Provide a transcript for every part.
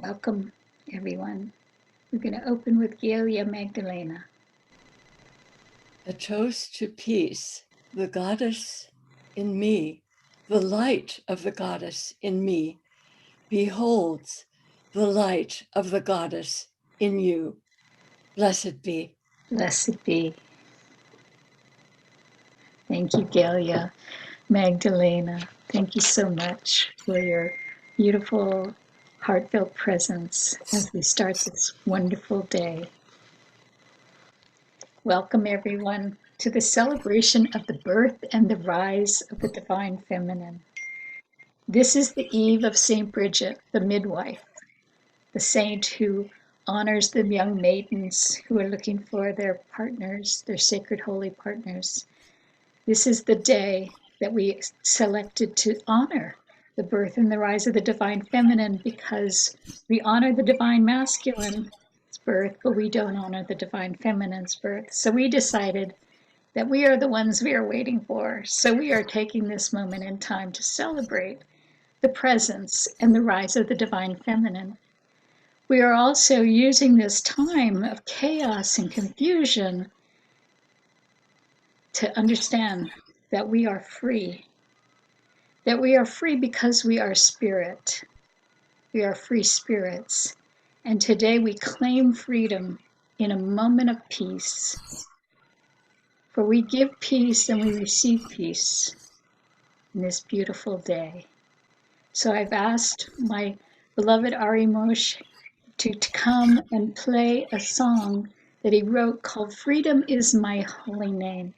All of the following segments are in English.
Welcome, everyone. We're going to open with Galia Magdalena. A toast to peace, the goddess in me, the light of the goddess in me, beholds the light of the goddess in you. Blessed be. Blessed be. Thank you, Galia Magdalena. Thank you so much for your beautiful, heartfelt presence as we start this wonderful day. Welcome, everyone, to the celebration of the birth and the rise of the Divine Feminine. This is the eve of Saint Bridget, the midwife, the saint who honors the young maidens who are looking for their partners, their sacred holy partners. This is the day that we selected to honor the birth and the rise of the Divine Feminine, because we honor the Divine Masculine's birth, but we don't honor the Divine Feminine's birth. So we decided that we are the ones we are waiting for. So we are taking this moment in time to celebrate the presence and the rise of the Divine Feminine. We are also using this time of chaos and confusion to understand that we are free. That we are free because we are spirit. We are free spirits. And today we claim freedom in a moment of peace. For we give peace and we receive peace in this beautiful day. So I've asked my beloved Ari Moshe to come and play a song that he wrote called Freedom is My Holy Name.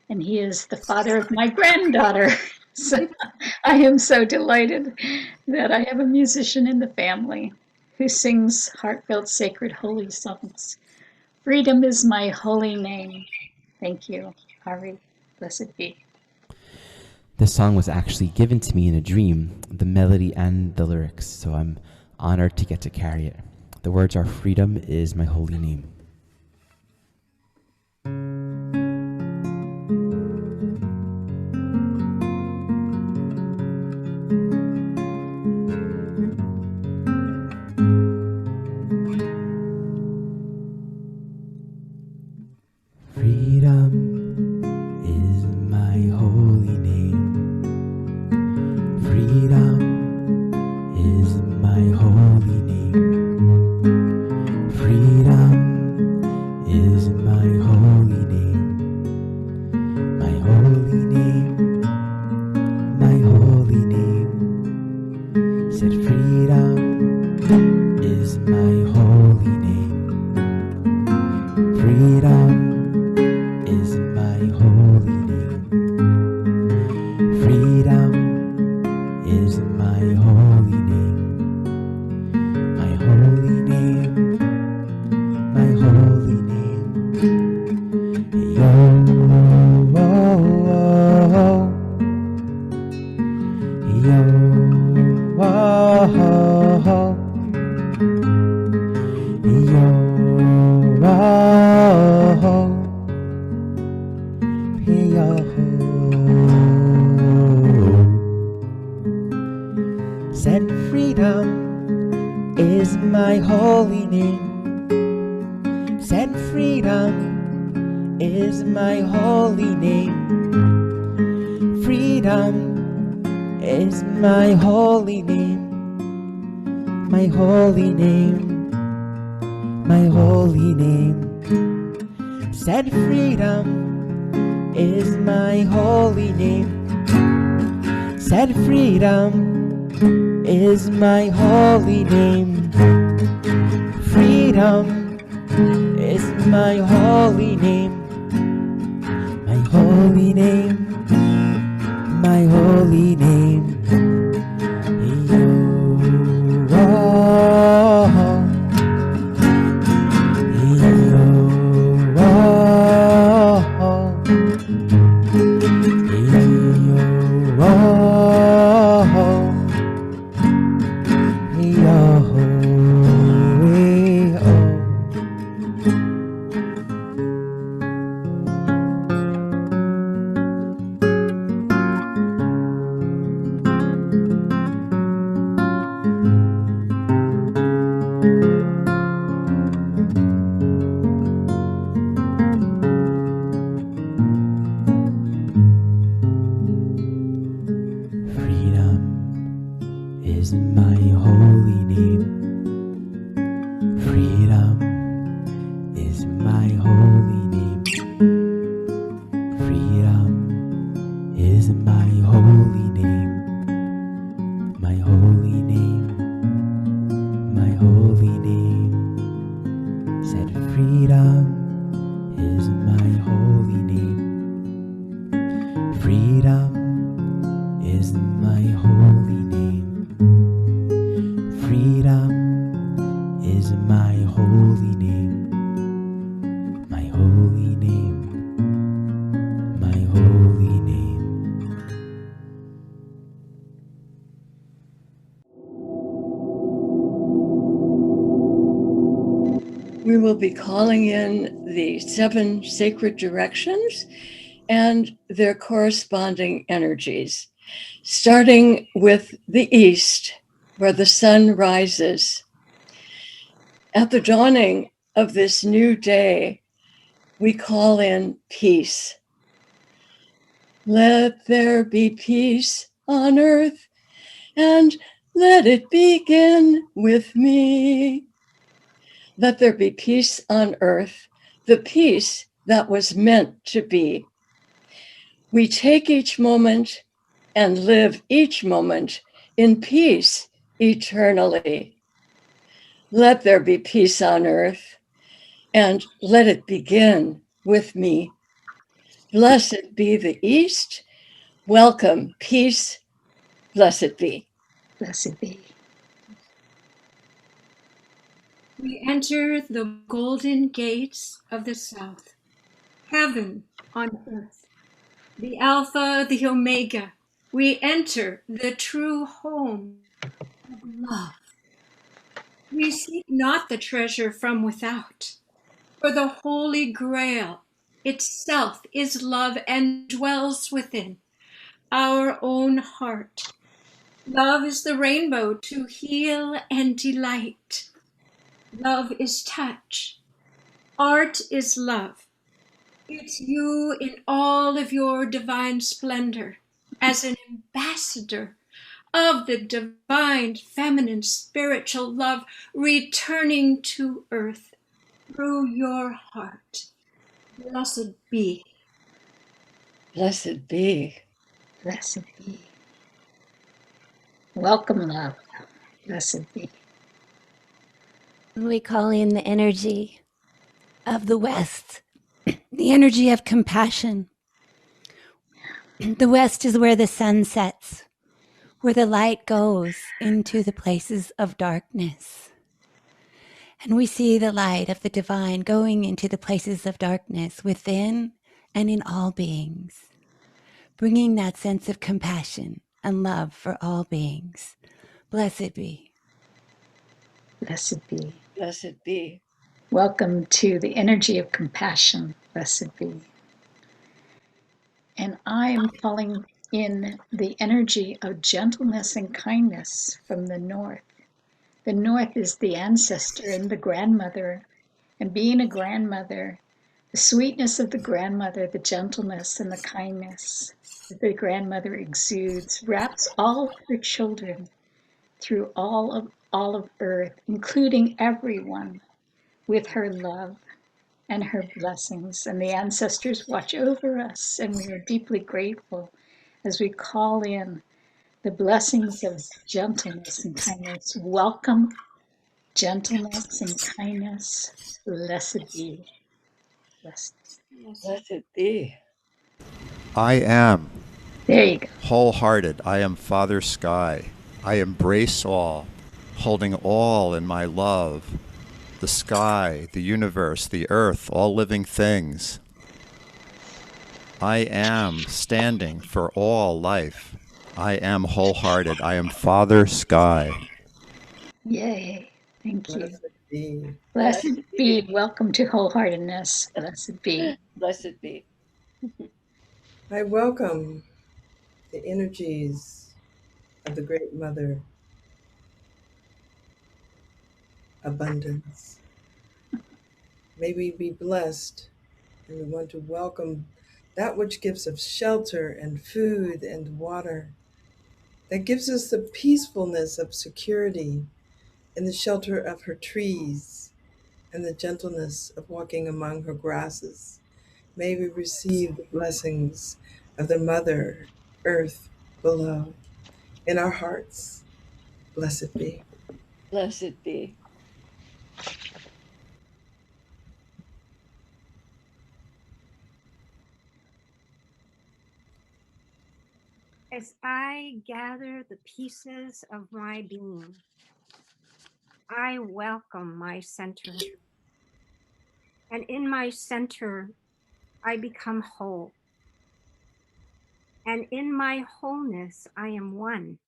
And he is the father of my granddaughter. So I am so delighted that I have a musician in the family who sings heartfelt, sacred, holy songs. Freedom is my holy name. Thank you, Ari. Blessed be. This song was actually given to me in a dream, the melody and the lyrics, so I'm honored to get to carry it. The words are, freedom is my holy name. Said freedom is my holy name. Said freedom is my holy name. Freedom is my holy name. My holy name. My holy name. Said freedom is my holy name. Said freedom is my holy name. Freedom is my holy name. My holy name. My holy name. Freedom is my holy name. Freedom is my holy name. My holy name. My holy name. Said freedom is my holy name. Freedom is my holy name. Freedom is my holy name. My holy name. My holy name. We will be calling in the 7 sacred directions and their corresponding energies, starting with the east, where the sun rises. At the dawning of this new day, we call in peace. Let there be peace on earth, and let it begin with me. Let there be peace on earth, the peace that was meant to be. We take each moment and live each moment in peace eternally. Let there be peace on earth, and let it begin with me. Blessed be the East. Welcome, peace. Blessed be. Blessed be. We enter the golden gates of the south, heaven on earth, the Alpha, the Omega. We enter the true home of love. We seek not the treasure from without, for the Holy Grail itself is love and dwells within our own heart. Love is the rainbow to heal and delight. Love is touch. Art is love. It's you in all of your divine splendor as an ambassador of the divine feminine spiritual love returning to earth through your heart. Blessed be. Blessed be. Blessed be. Welcome, love. Blessed be. We call in the energy of the West, the energy of compassion. The West is where the sun sets, where the light goes into the places of darkness. And we see the light of the divine going into the places of darkness within and in all beings, bringing that sense of compassion and love for all beings. Blessed be. Blessed be. Blessed be. Welcome to the energy of compassion. Blessed be. And I am calling in the energy of gentleness and kindness from the north. The north is the ancestor and the grandmother. And being a grandmother, the sweetness of the grandmother, the gentleness and the kindness that the grandmother exudes, wraps all her children through all of earth, including everyone, with her love and her blessings. And the ancestors watch over us, and we are deeply grateful as we call in the blessings of gentleness and kindness. Welcome, gentleness and kindness. Blessed be. Blessed. Blessed be. I am There you go. wholehearted. I am Father Sky. I embrace all, holding all in my love. The sky, the universe, the earth, all living things. I am standing for all life. I am wholehearted. I am Father Sky. Yay. Thank you. Blessed be. Blessed be. Welcome to wholeheartedness. Blessed be. Blessed be. I welcome the energies of the Great Mother, abundance. May we be blessed, and we want to welcome that which gives us shelter and food and water, that gives us the peacefulness of security in the shelter of her trees, and the gentleness of walking among her grasses. May we receive the blessings of the Mother Earth below. In our hearts, blessed be. Blessed be. As I gather the pieces of my being, I welcome my center. And in my center, I become whole. And in my wholeness, I am one.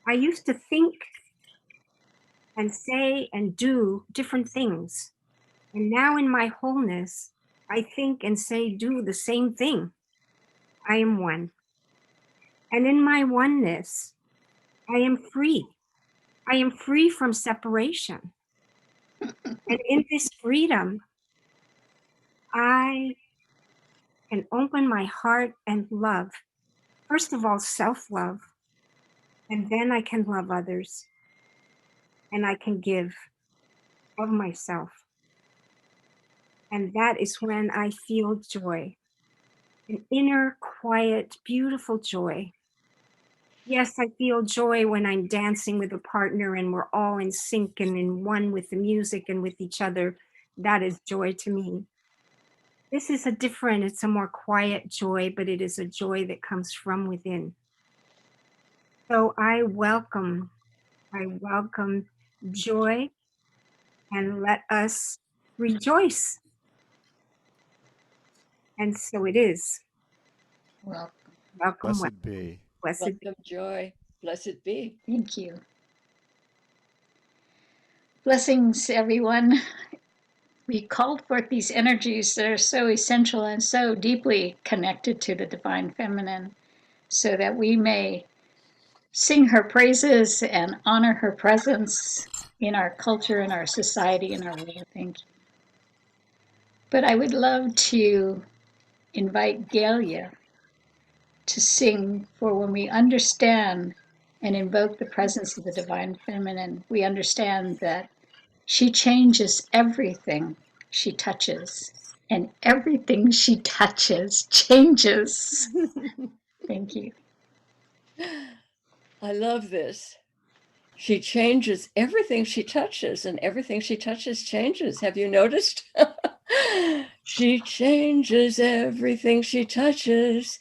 I used to think and say and do different things. And now in my wholeness, I think and say, do the same thing. I am one. And in my oneness, I am free. I am free from separation. And in this freedom, I can open my heart and love. First of all, self-love. And then I can love others. And I can give of myself. And that is when I feel joy, an inner, quiet, beautiful joy. Yes, I feel joy when I'm dancing with a partner and we're all in sync and in one with the music and with each other. That is joy to me. This is it's a more quiet joy, but it is a joy that comes from within. So I welcome joy, and let us rejoice. And so it is. Welcome. Welcome, Blessed be. blessed be. Welcome, joy. Blessed be. Thank you. Blessings, everyone. We called forth these energies that are so essential and so deeply connected to the divine feminine so that we may sing her praises and honor her presence in our culture, in our society, in our world. Thank you. But I would love to invite Galia to sing, for when we understand and invoke the presence of the divine feminine, we understand that she changes everything she touches, and everything she touches changes. Thank you. I love this. She changes everything she touches, and everything she touches changes. Have you noticed? She changes everything she touches.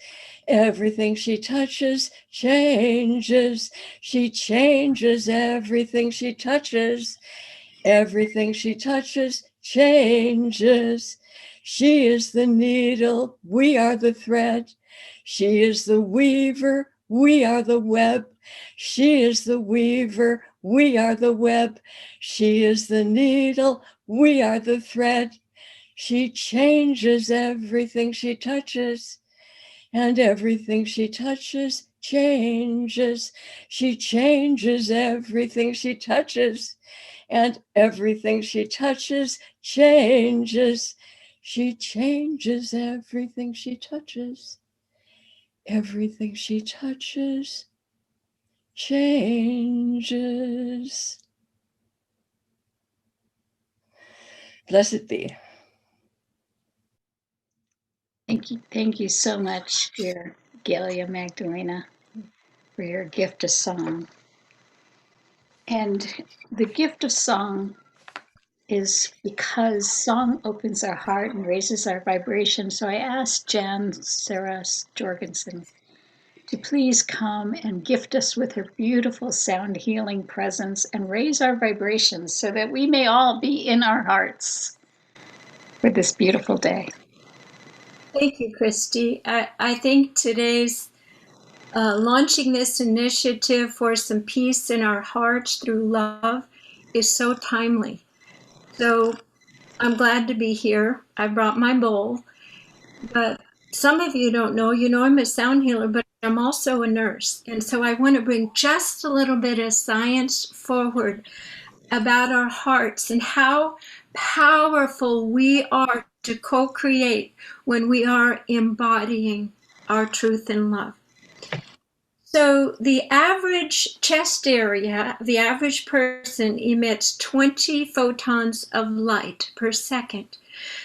Everything she touches changes. She changes everything she touches. Everything she touches changes. She is the needle, we are the thread. She is the weaver, we are the web. She is the weaver, we are the web. She is the needle, we are the thread. She changes everything she touches, and everything she touches changes. She changes everything she touches, and everything she touches changes. She changes everything she touches. Everything she touches changes. Blessed be. Thank you so much, dear Galia Magdalena, for your gift of song. And the gift of song is because song opens our heart and raises our vibration. So I asked Jan Sarah Jorgensen to please come and gift us with her beautiful sound healing presence and raise our vibrations so that we may all be in our hearts for this beautiful day. Thank you, Christy. I think today's launching this initiative for some peace in our hearts through love is so timely. So I'm glad to be here. I brought my bowl, but some of you don't know, I'm a sound healer, but I'm also a nurse. And so I want to bring just a little bit of science forward about our hearts and how powerful we are to co-create when we are embodying our truth and love. So the average chest area, the average person emits 20 photons of light per second.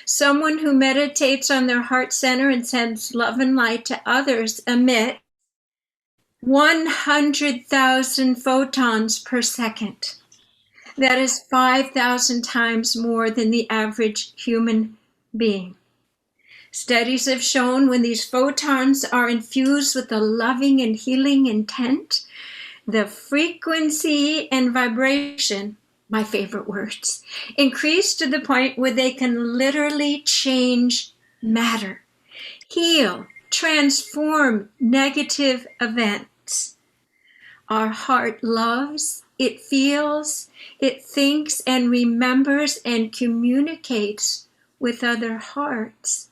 Someone who meditates on their heart center and sends love and light to others emit 100,000 photons per second. That is 5,000 times more than the average human being. Studies have shown when these photons are infused with a loving and healing intent, the frequency and vibration, my favorite words, increase to the point where they can literally change matter, heal, transform negative events. Our heart loves, it feels, it thinks and remembers and communicates with other hearts.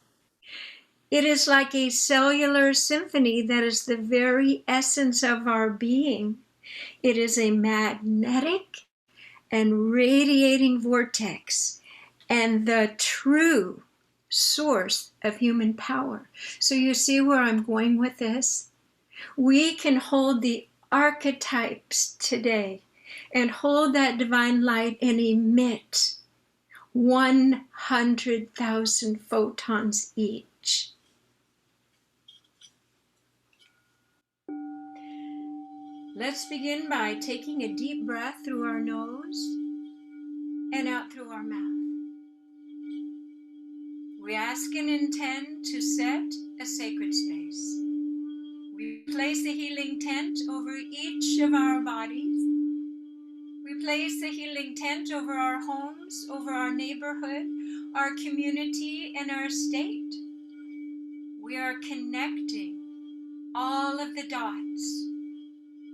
It is like a cellular symphony that is the very essence of our being. It is a magnetic and radiating vortex and the true source of human power. So you see where I'm going with this? We can hold the archetypes today and hold that divine light and emit 100,000 photons each. Let's begin by taking a deep breath through our nose and out through our mouth. We ask and intend to set a sacred space. We place a healing tent over each of our bodies. We place a healing tent over our homes, over our neighborhood, our community, and our state. We are connecting all of the dots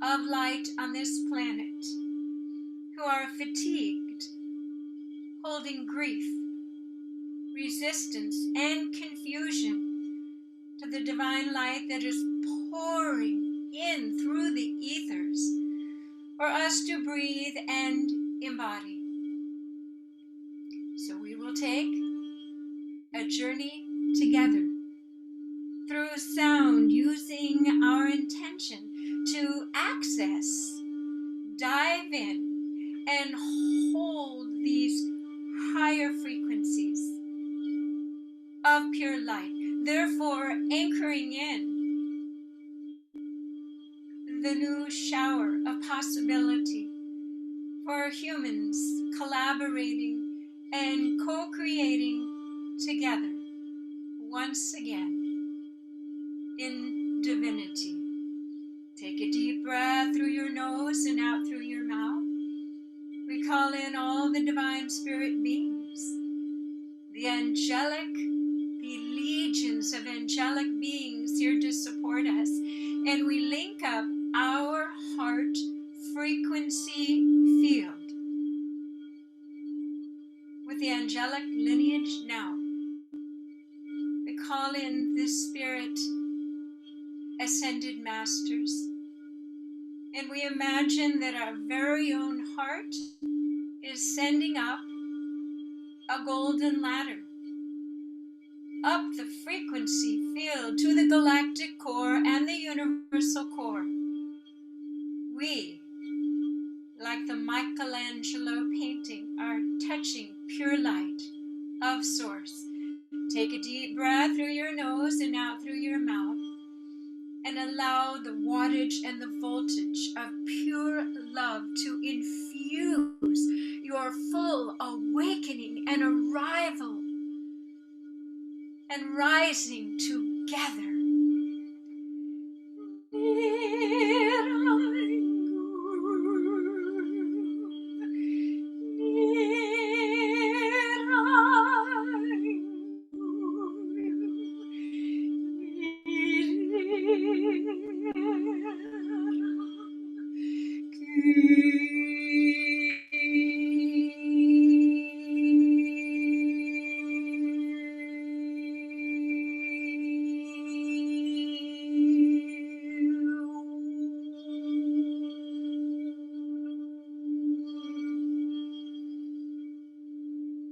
of light on this planet who are fatigued, holding grief, resistance, and confusion to the divine light that is pouring in through the ethers for us to breathe and embody. So we will take a journey together through sound, using our intention to access, dive in, and hold these higher frequencies of pure light, therefore anchoring in the new shower of possibility for humans collaborating and co-creating together once again in divinity. Take a deep breath through your nose and out through your mouth. We call in all the divine spirit beings, the angelic, the legions of angelic beings here to support us, and we link up our heart frequency field with the angelic lineage now. We call in the spirit ascended masters, and we imagine that our very own heart is sending up a golden ladder up the frequency field to the galactic core and the universal core. We, like the Michelangelo painting, are touching pure light of source. Take a deep breath through your nose and out through your mouth, and allow the wattage and the voltage of pure love to infuse your full awakening and arrival and rising together.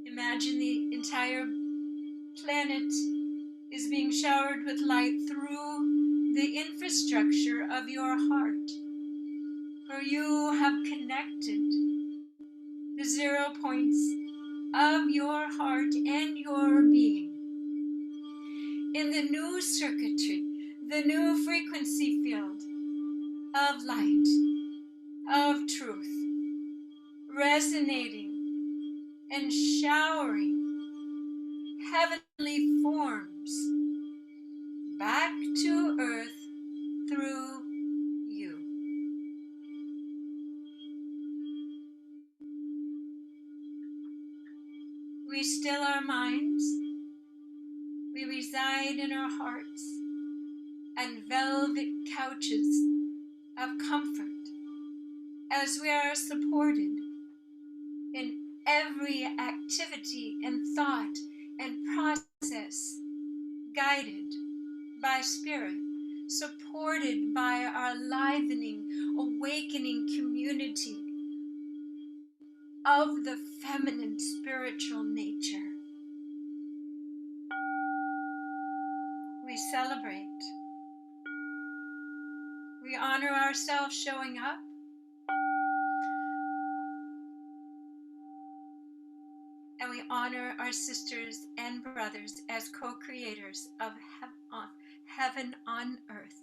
Imagine the entire planet is being showered with light through the infrastructure of your heart, for you have connected the 0 points of your heart and your being in the new circuitry, the new frequency field of light, of truth, resonating and showering heavenly forms back to earth through you. We still our minds, we reside in our hearts and velvet couches of comfort as we are supported in every activity and thought and process, guided by spirit, supported by our livening, awakening community of the feminine spiritual nature. We celebrate. We honor ourselves showing up. And we honor our sisters and brothers as co-creators of heaven on earth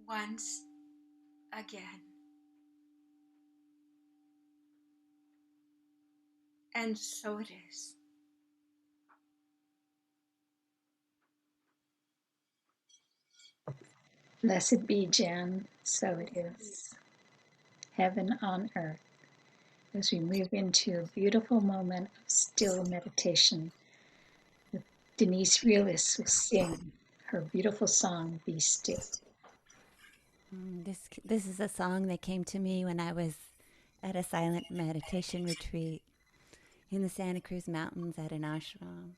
once again. And so it is. Blessed be, Jan. So it is. Heaven on earth. As we move into a beautiful moment of still meditation, Denise Realis will sing her beautiful song, Be Still. This is a song that came to me when I was at a silent meditation retreat in the Santa Cruz Mountains at an ashram.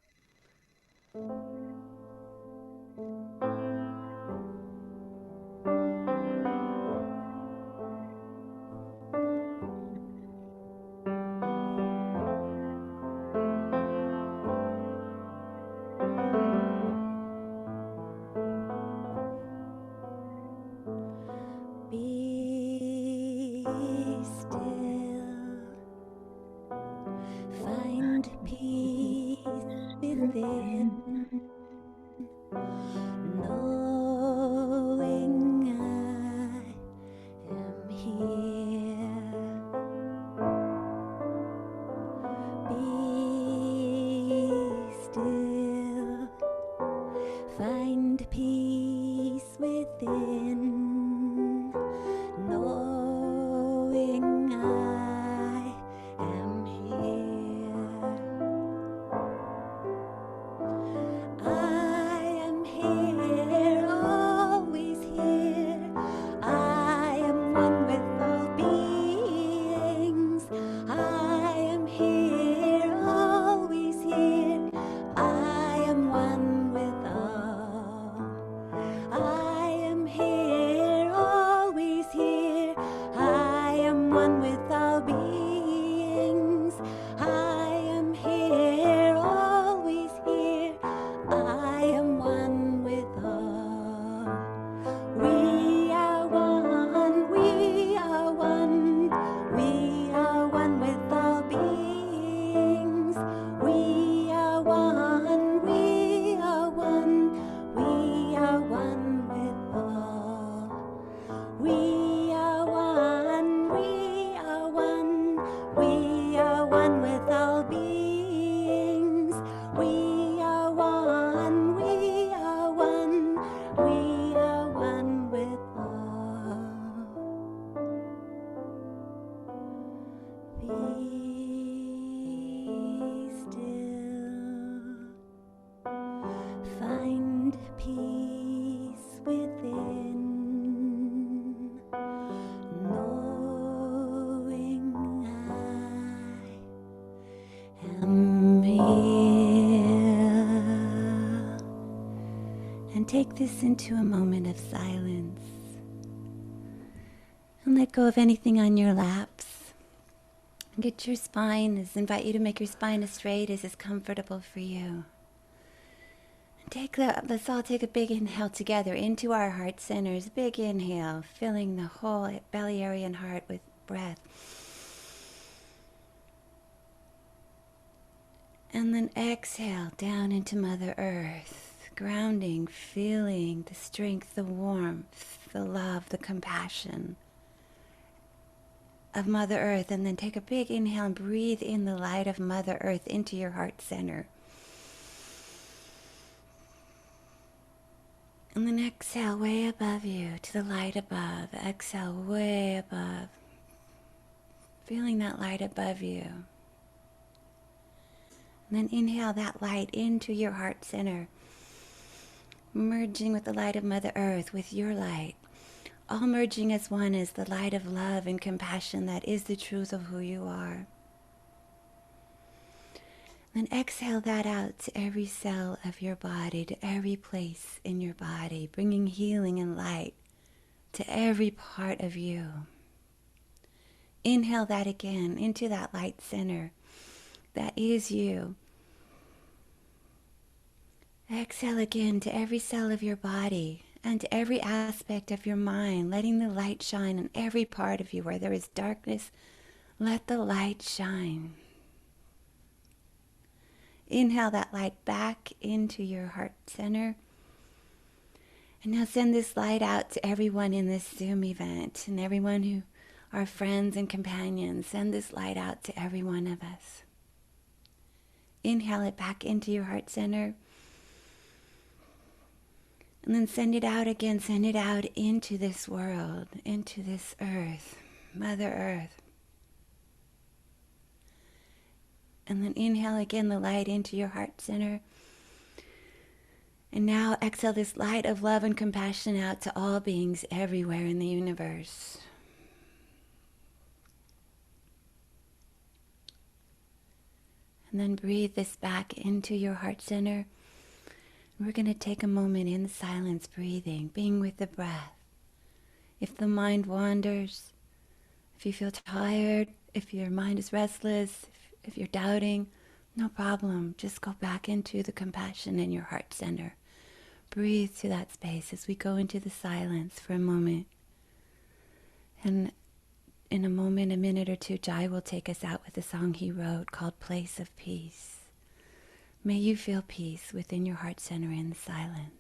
Be still, find peace within, knowing I am here. Be still, find peace within, knowing I am here. I am here, always here. I am one with all beings. I am here, always here. I am one with all. I am here, always here. I am one with all beings. I am here, always here. I am one with all. We are one, we are one. We are one with all beings. We are one, we are one. We are one with all. We are one, we are one. We are one with all beings. We are one, we are one. We are one with all. Be still, find peace within, knowing I am here. And take this into a moment of silence and let go of anything on your laps. Get your spine, invite you to make your spine as straight as is comfortable for you. Let's all take a big inhale together into our heart centers. Big inhale, filling the whole belly area and heart with breath. And then exhale down into Mother Earth, grounding, feeling the strength, the warmth, the love, the compassion of Mother Earth. And then take a big inhale and breathe in the light of Mother Earth into your heart center. And then exhale way above you to the light above. Exhale way above. Feeling that light above you. And then inhale that light into your heart center. Merging with the light of Mother Earth, with your light. All merging as one is the light of love and compassion that is the truth of who you are. Then exhale that out to every cell of your body, to every place in your body, bringing healing and light to every part of you. Inhale that again into that light center that is you. Exhale again to every cell of your body and to every aspect of your mind, letting the light shine in every part of you. Where there is darkness, let the light shine. Inhale that light back into your heart center. And now send this light out to everyone in this Zoom event and everyone who are friends and companions. Send this light out to every one of us. Inhale it back into your heart center. And then send it out again. Send it out into this world, into this earth, Mother Earth. And then inhale again the light into your heart center. And now exhale this light of love and compassion out to all beings everywhere in the universe. And then breathe this back into your heart center. We're going to take a moment in silence, breathing, being with the breath. If the mind wanders, if you feel tired, if your mind is restless, if you're doubting, no problem. Just go back into the compassion in your heart center. Breathe to that space as we go into the silence for a moment. And in a moment, a minute or two, Jai will take us out with a song he wrote called Place of Peace. May you feel peace within your heart center in silence.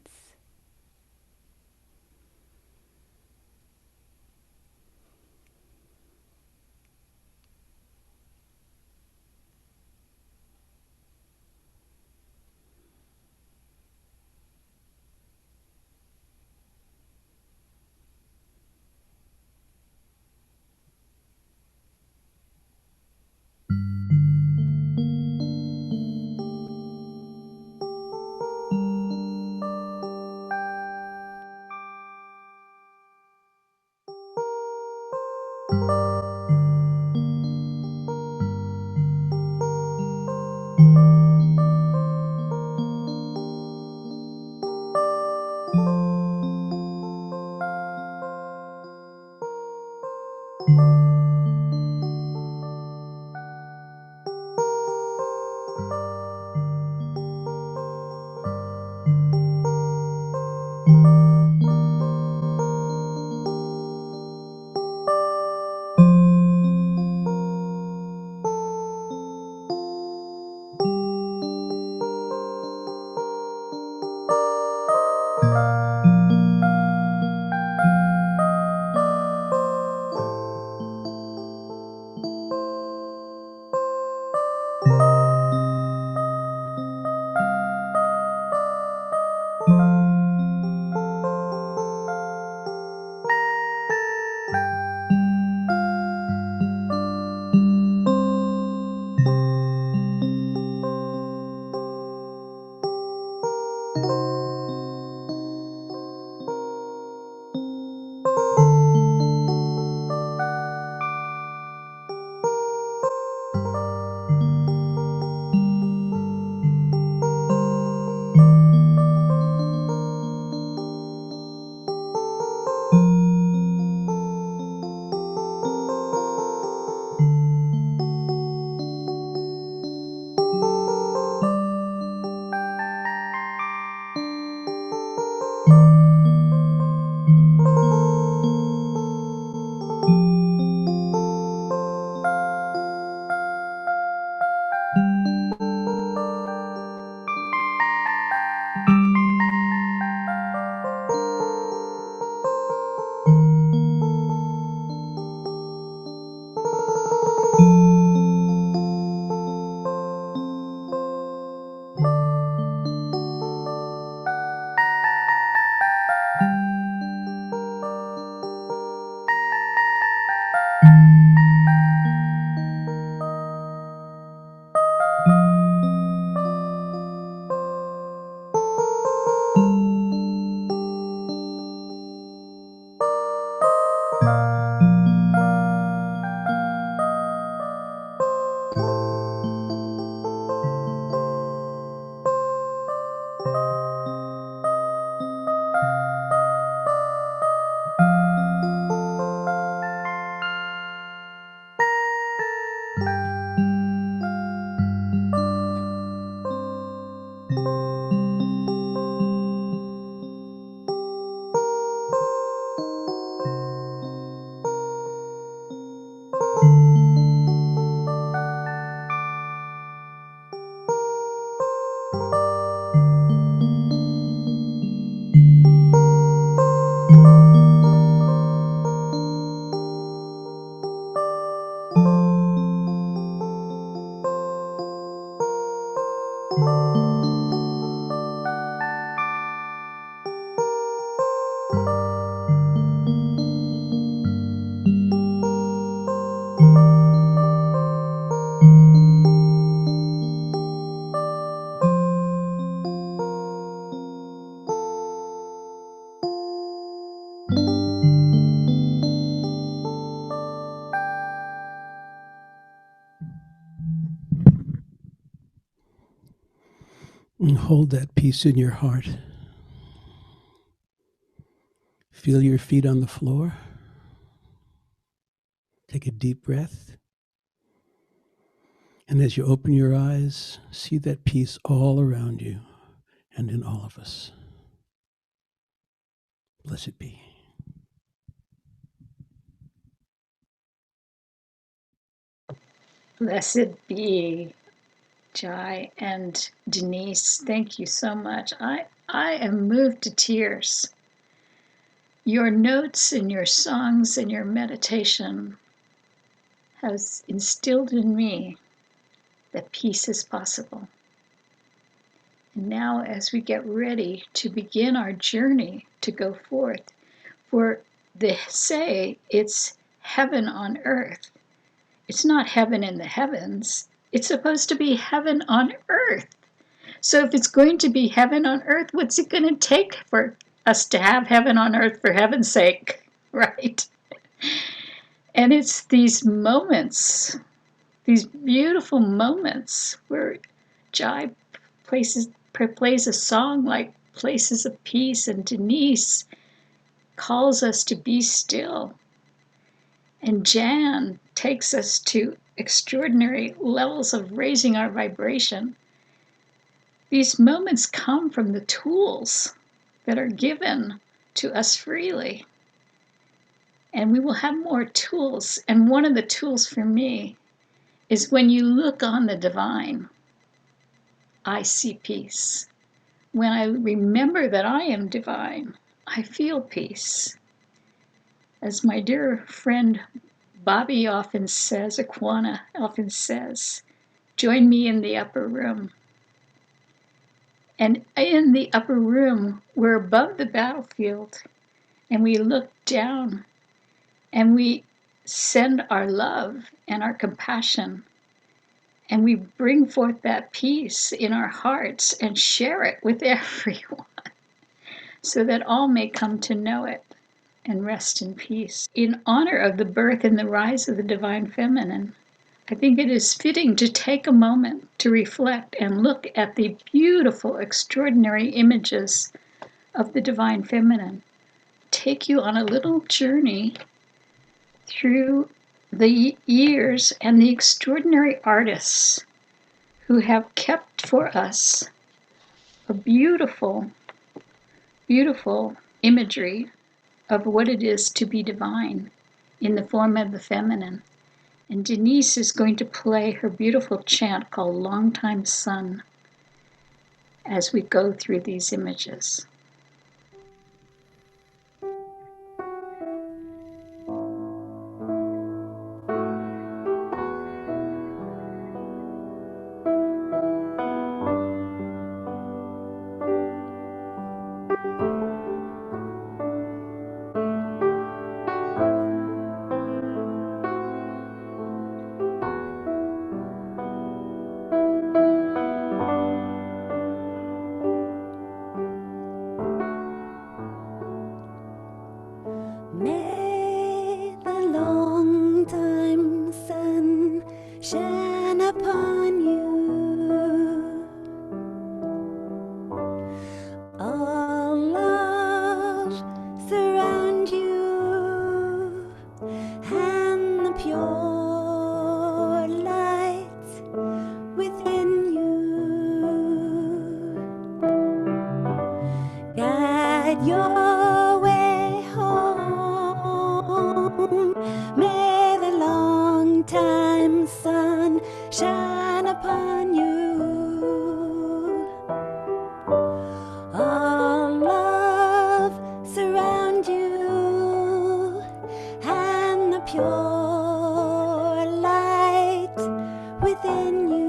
And hold that peace in your heart. Feel your feet on the floor. Take a deep breath. And as you open your eyes, see that peace all around you and in all of us. Blessed be. Blessed be, Jai and Denise. Thank you so much. I am moved to tears. Your notes and your songs and your meditation has instilled in me that peace is possible. And now, as we get ready to begin our journey to go forth, for they say it's heaven on earth. It's not heaven in the heavens. It's supposed to be heaven on earth. So if it's going to be heaven on earth, what's it going to take for us to have heaven on earth, for heaven's sake, right? And it's these moments, these beautiful moments where Jai plays a song like Places of Peace, and Denise calls us to be still. And Jan takes us to extraordinary levels of raising our vibration. These moments come from the tools that are given to us freely. And we will have more tools. And one of the tools for me is when you look on the divine, I see peace. When I remember that I am divine, I feel peace. As my dear friend Bobby often says, Aquana often says, join me in the upper room. And in the upper room, we're above the battlefield, and we look down and we send our love and our compassion, and we bring forth that peace in our hearts and share it with everyone so that all may come to know it and rest in peace. In honor of the birth and the rise of the divine feminine, I think it is fitting to take a moment to reflect and look at the beautiful, extraordinary images of the divine feminine. Take you on a little journey through the years and the extraordinary artists who have kept for us a beautiful, beautiful imagery of what it is to be divine in the form of the feminine. And Denise is going to play her beautiful chant called Long Time Sun as we go through these images. May the long time sun shine upon you. All love surround you, and the pure light within you. Guide your way home. May the long time sun shine upon you. All love surround you, and the pure light within you.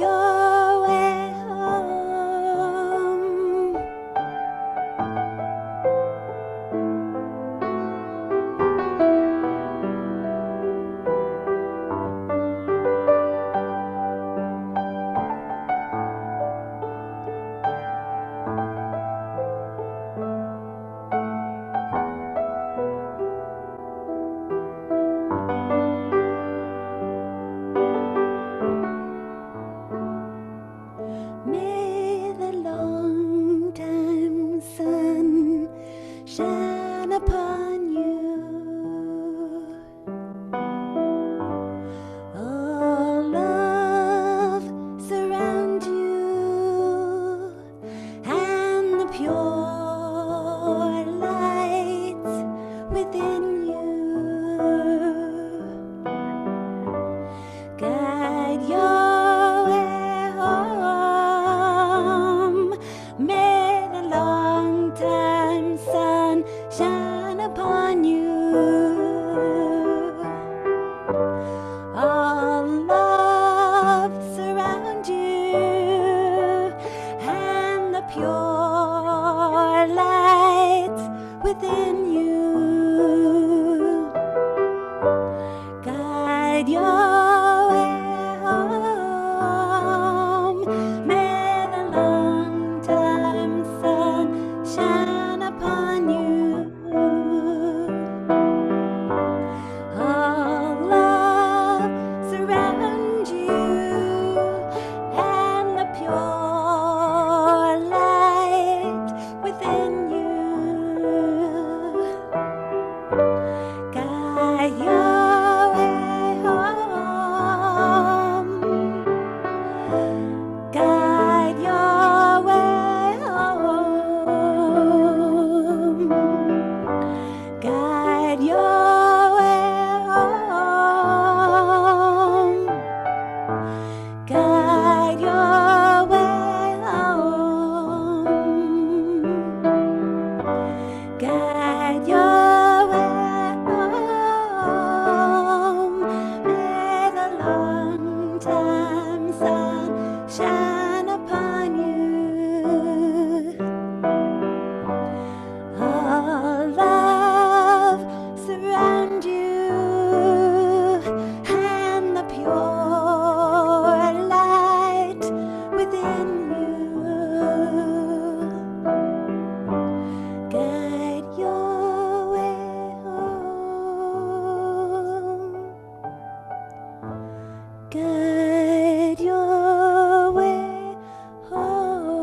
your way home. May the long time sun shine upon you. All love surround you, and the pure light within you guide your way home. May the long time sun shine upon you. All love surround you, and the pure light within you guide your way home. May the long time sun shine upon you. All love surround you, and the pure light within you guide your way home. Guide your way home. Guide your way home. Guide your way home. Guide your way home. May the long time sun shine upon you. All love surround you, and the pure light within you guide your way home. Guide your way home.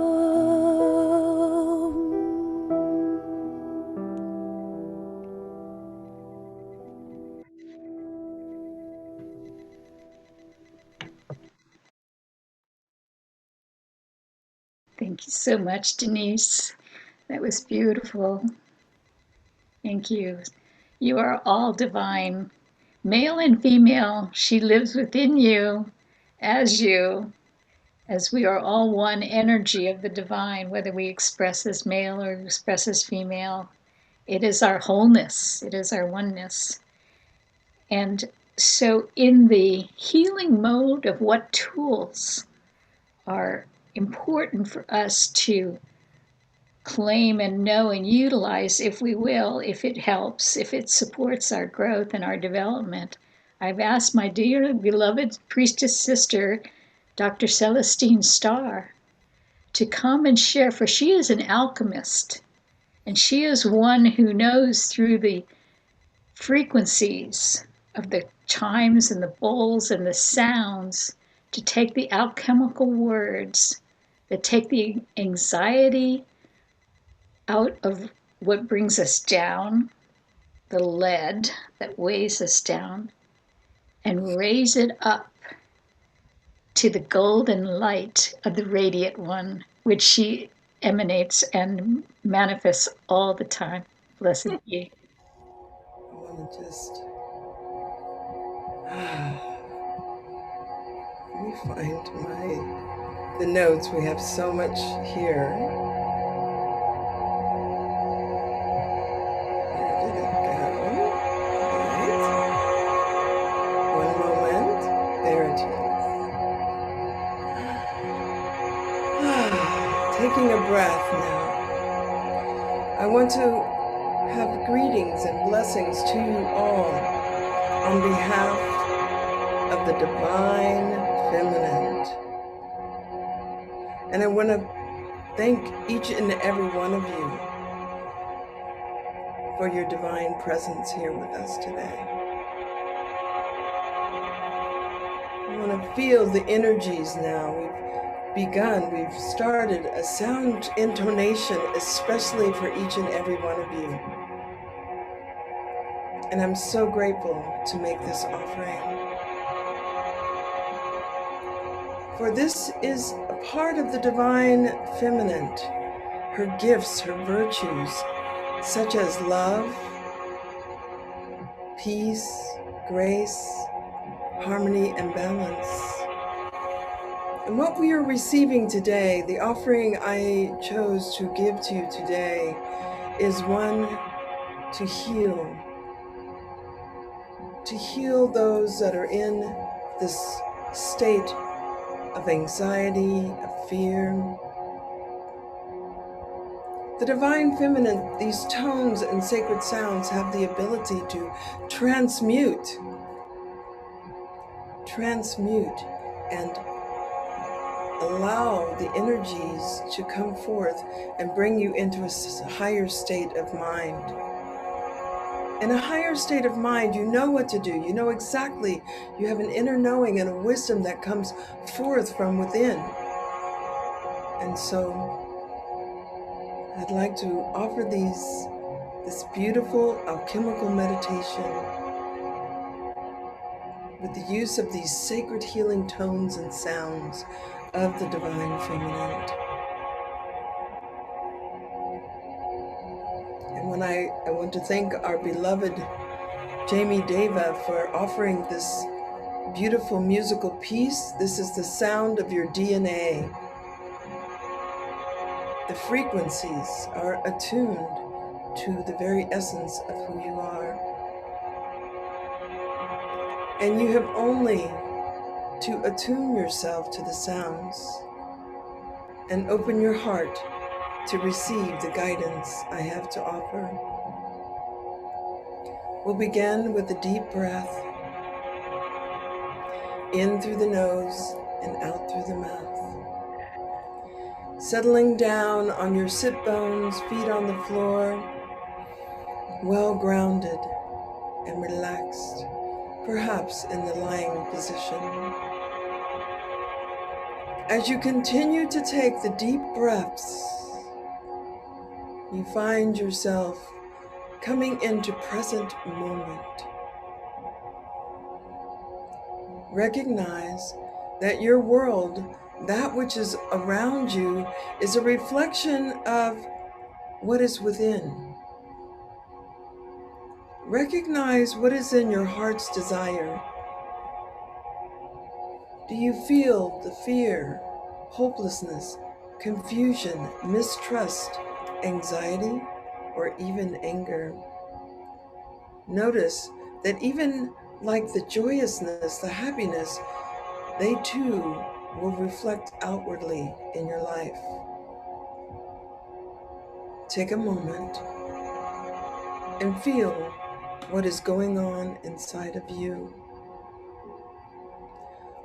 Thank you so much, Denise. That was beautiful. Thank you. You are all divine. Male and female, she lives within you, as we are all one energy of the divine, whether we express as male or express as female. It is our wholeness, it is our oneness. And so, in the healing mode of what tools are important for us to claim and know and utilize, if we will, if it helps, if it supports our growth and our development, I've asked my dear beloved priestess sister, Dr. Celestine Starr, to come and share, for she is an alchemist, and she is one who knows through the frequencies of the chimes and the bowls and the sounds to take the alchemical words that take the anxiety out of what brings us down, the lead that weighs us down, and raise it up to the golden light of the radiant one, which she emanates and manifests all the time. Blessed be. I want to just let me find the notes. We have so much here. Where did it go? Right. One moment. There it is. taking a breath now, I want to have greetings and blessings to you all on behalf of the Divine Feminine. And I want to thank each and every one of you for your divine presence here with us today. I want to feel the energies now. We've started a sound intonation, especially for each and every one of you. And I'm so grateful to make this offering. For this is a part of the Divine Feminine, her gifts, her virtues, such as love, peace, grace, harmony, and balance. And what we are receiving today, the offering I chose to give to you today, is one to heal those that are in this state of anxiety, of fear. The Divine Feminine, these tones and sacred sounds have the ability to transmute and allow the energies to come forth and bring you into a higher state of mind. In a higher state of mind, you know what to do. You know exactly. You have an inner knowing and a wisdom that comes forth from within. And so I'd like to offer this beautiful alchemical meditation with the use of these sacred healing tones and sounds of the Divine Feminine. And I want to thank our beloved Jamie Deva for offering this beautiful musical piece. This is the sound of your DNA. The frequencies are attuned to the very essence of who you are. And you have only to attune yourself to the sounds and open your heart to receive the guidance I have to offer. We'll begin with a deep breath, in through the nose and out through the mouth. Settling down on your sit bones, feet on the floor, well grounded and relaxed, perhaps in the lying position. As you continue to take the deep breaths, you find yourself coming into present moment. Recognize that your world, that which is around you, is a reflection of what is within. Recognize what is in your heart's desire. Do you feel the fear, hopelessness, confusion, mistrust, anxiety, or even anger? Notice that even like the joyousness, the happiness, they too will reflect outwardly in your life. Take a moment and feel what is going on inside of you.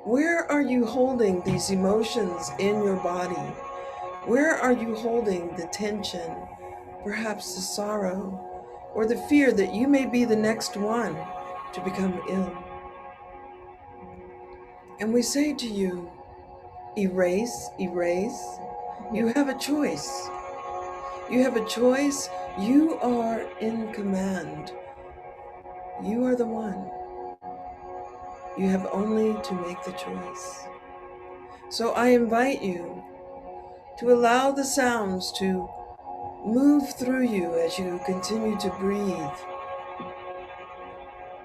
Where are you holding these emotions in your body? Where are you holding the tension, perhaps the sorrow, or the fear that you may be the next one to become ill? And we say to you, erase, erase. You have a choice. You have a choice. You are in command. You are the one. You have only to make the choice. So I invite you to allow the sounds to move through you as you continue to breathe,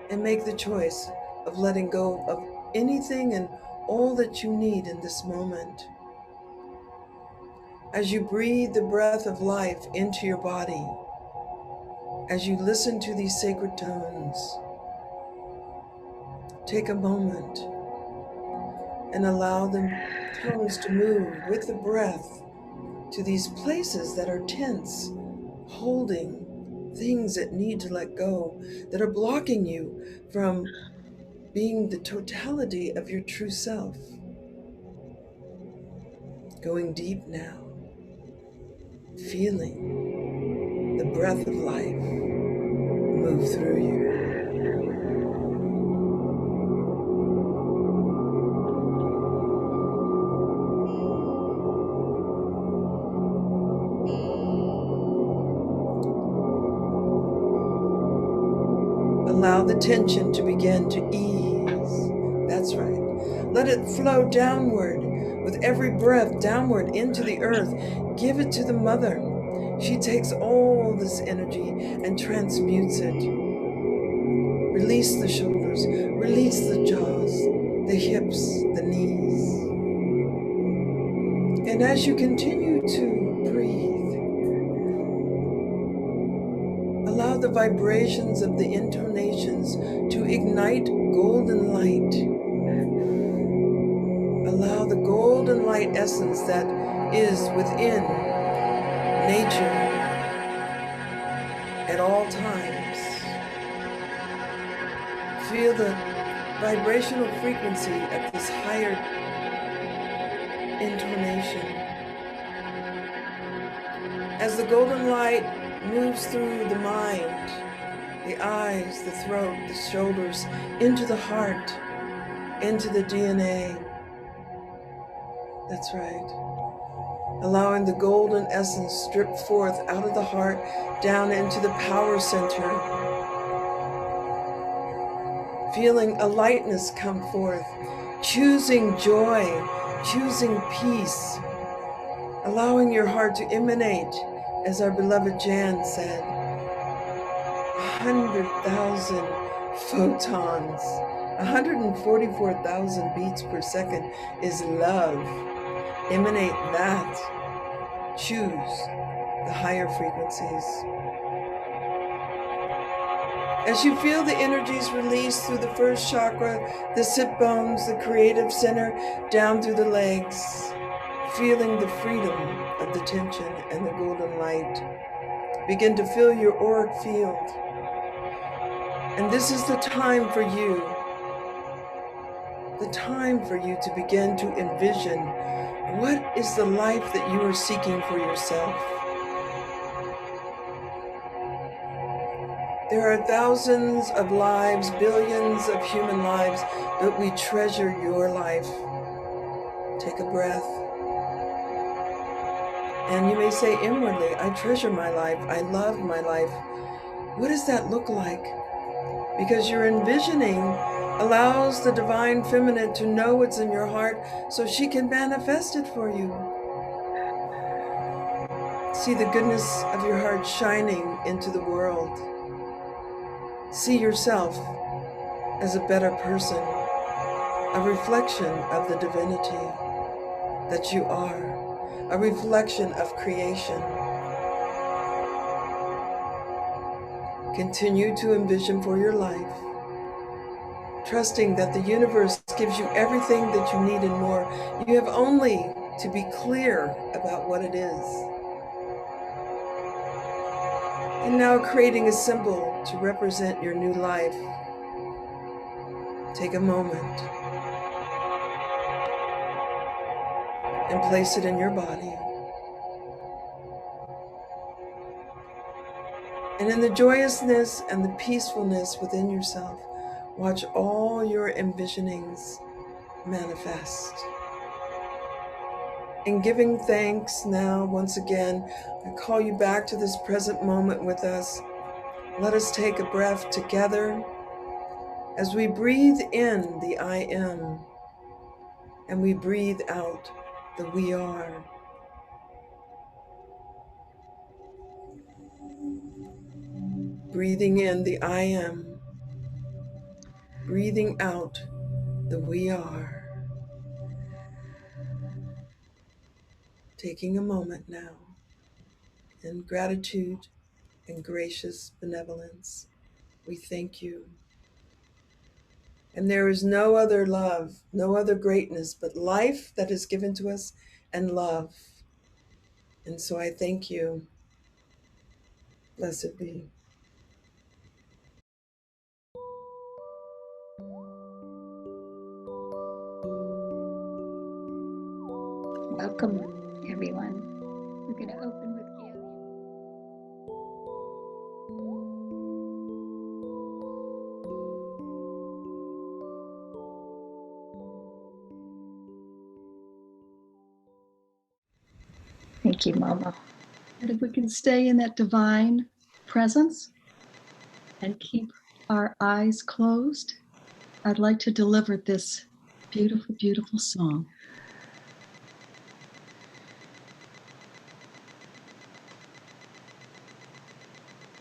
and make the choice of letting go of anything and all that you need in this moment. As you breathe the breath of life into your body, as you listen to these sacred tones, take a moment and allow the tones to move with the breath to these places that are tense, holding things that need to let go, that are blocking you from being the totality of your true self. Going deep now, feeling the breath of life move through you. Allow the tension to begin to ease. That's right. Let it flow downward with every breath, downward into the earth. Give it to the mother. She takes all this energy and transmutes it. Release the shoulders, release the jaws, the hips, the knees. And as you continue to breathe, allow the vibrations of the intonations to ignite golden light. Allow the golden light essence that is within nature at all times. Feel the vibrational frequency of this higher intonation. As the golden light moves through the mind, the eyes, the throat, the shoulders, into the heart, into the DNA. That's right. Allowing the golden essence drip forth out of the heart, down into the power center. Feeling a lightness come forth, choosing joy, choosing peace, allowing your heart to emanate, as our beloved Jan said, 100,000 photons, 144,000 beats per second is love. Emanate that. Choose the higher frequencies. As you feel the energies released through the first chakra, the sit bones, the creative center, down through the legs, feeling the freedom of the tension and the golden light, begin to fill your auric field. And this is the time for you to begin to envision what is the life that you are seeking for yourself. There are thousands of lives, billions of human lives, but we treasure your life. Take a breath. And you may say inwardly, I treasure my life. I love my life. What does that look like? Because your envisioning allows the divine feminine to know what's in your heart so she can manifest it for you. See the goodness of your heart shining into the world. See yourself as a better person, a reflection of the divinity that you are, a reflection of creation. Continue to envision for your life, trusting that the universe gives you everything that you need and more. You have only to be clear about what it is. And now creating a symbol to represent your new life. Take a moment and place it in your body. And in the joyousness and the peacefulness within yourself, watch all your envisionings manifest. In giving thanks now, once again, I call you back to this present moment with us. Let us take a breath together as we breathe in the I am and we breathe out the we are. Breathing in the I am, breathing out the we are. Taking a moment now in gratitude and gracious benevolence, we thank you. And there is no other love, no other greatness but life that is given to us and love. And so I thank you. Blessed be. Welcome, everyone. We're going to open with Gail. Thank you, Momo. And if we can stay in that divine presence and keep our eyes closed, I'd like to deliver this beautiful, beautiful song.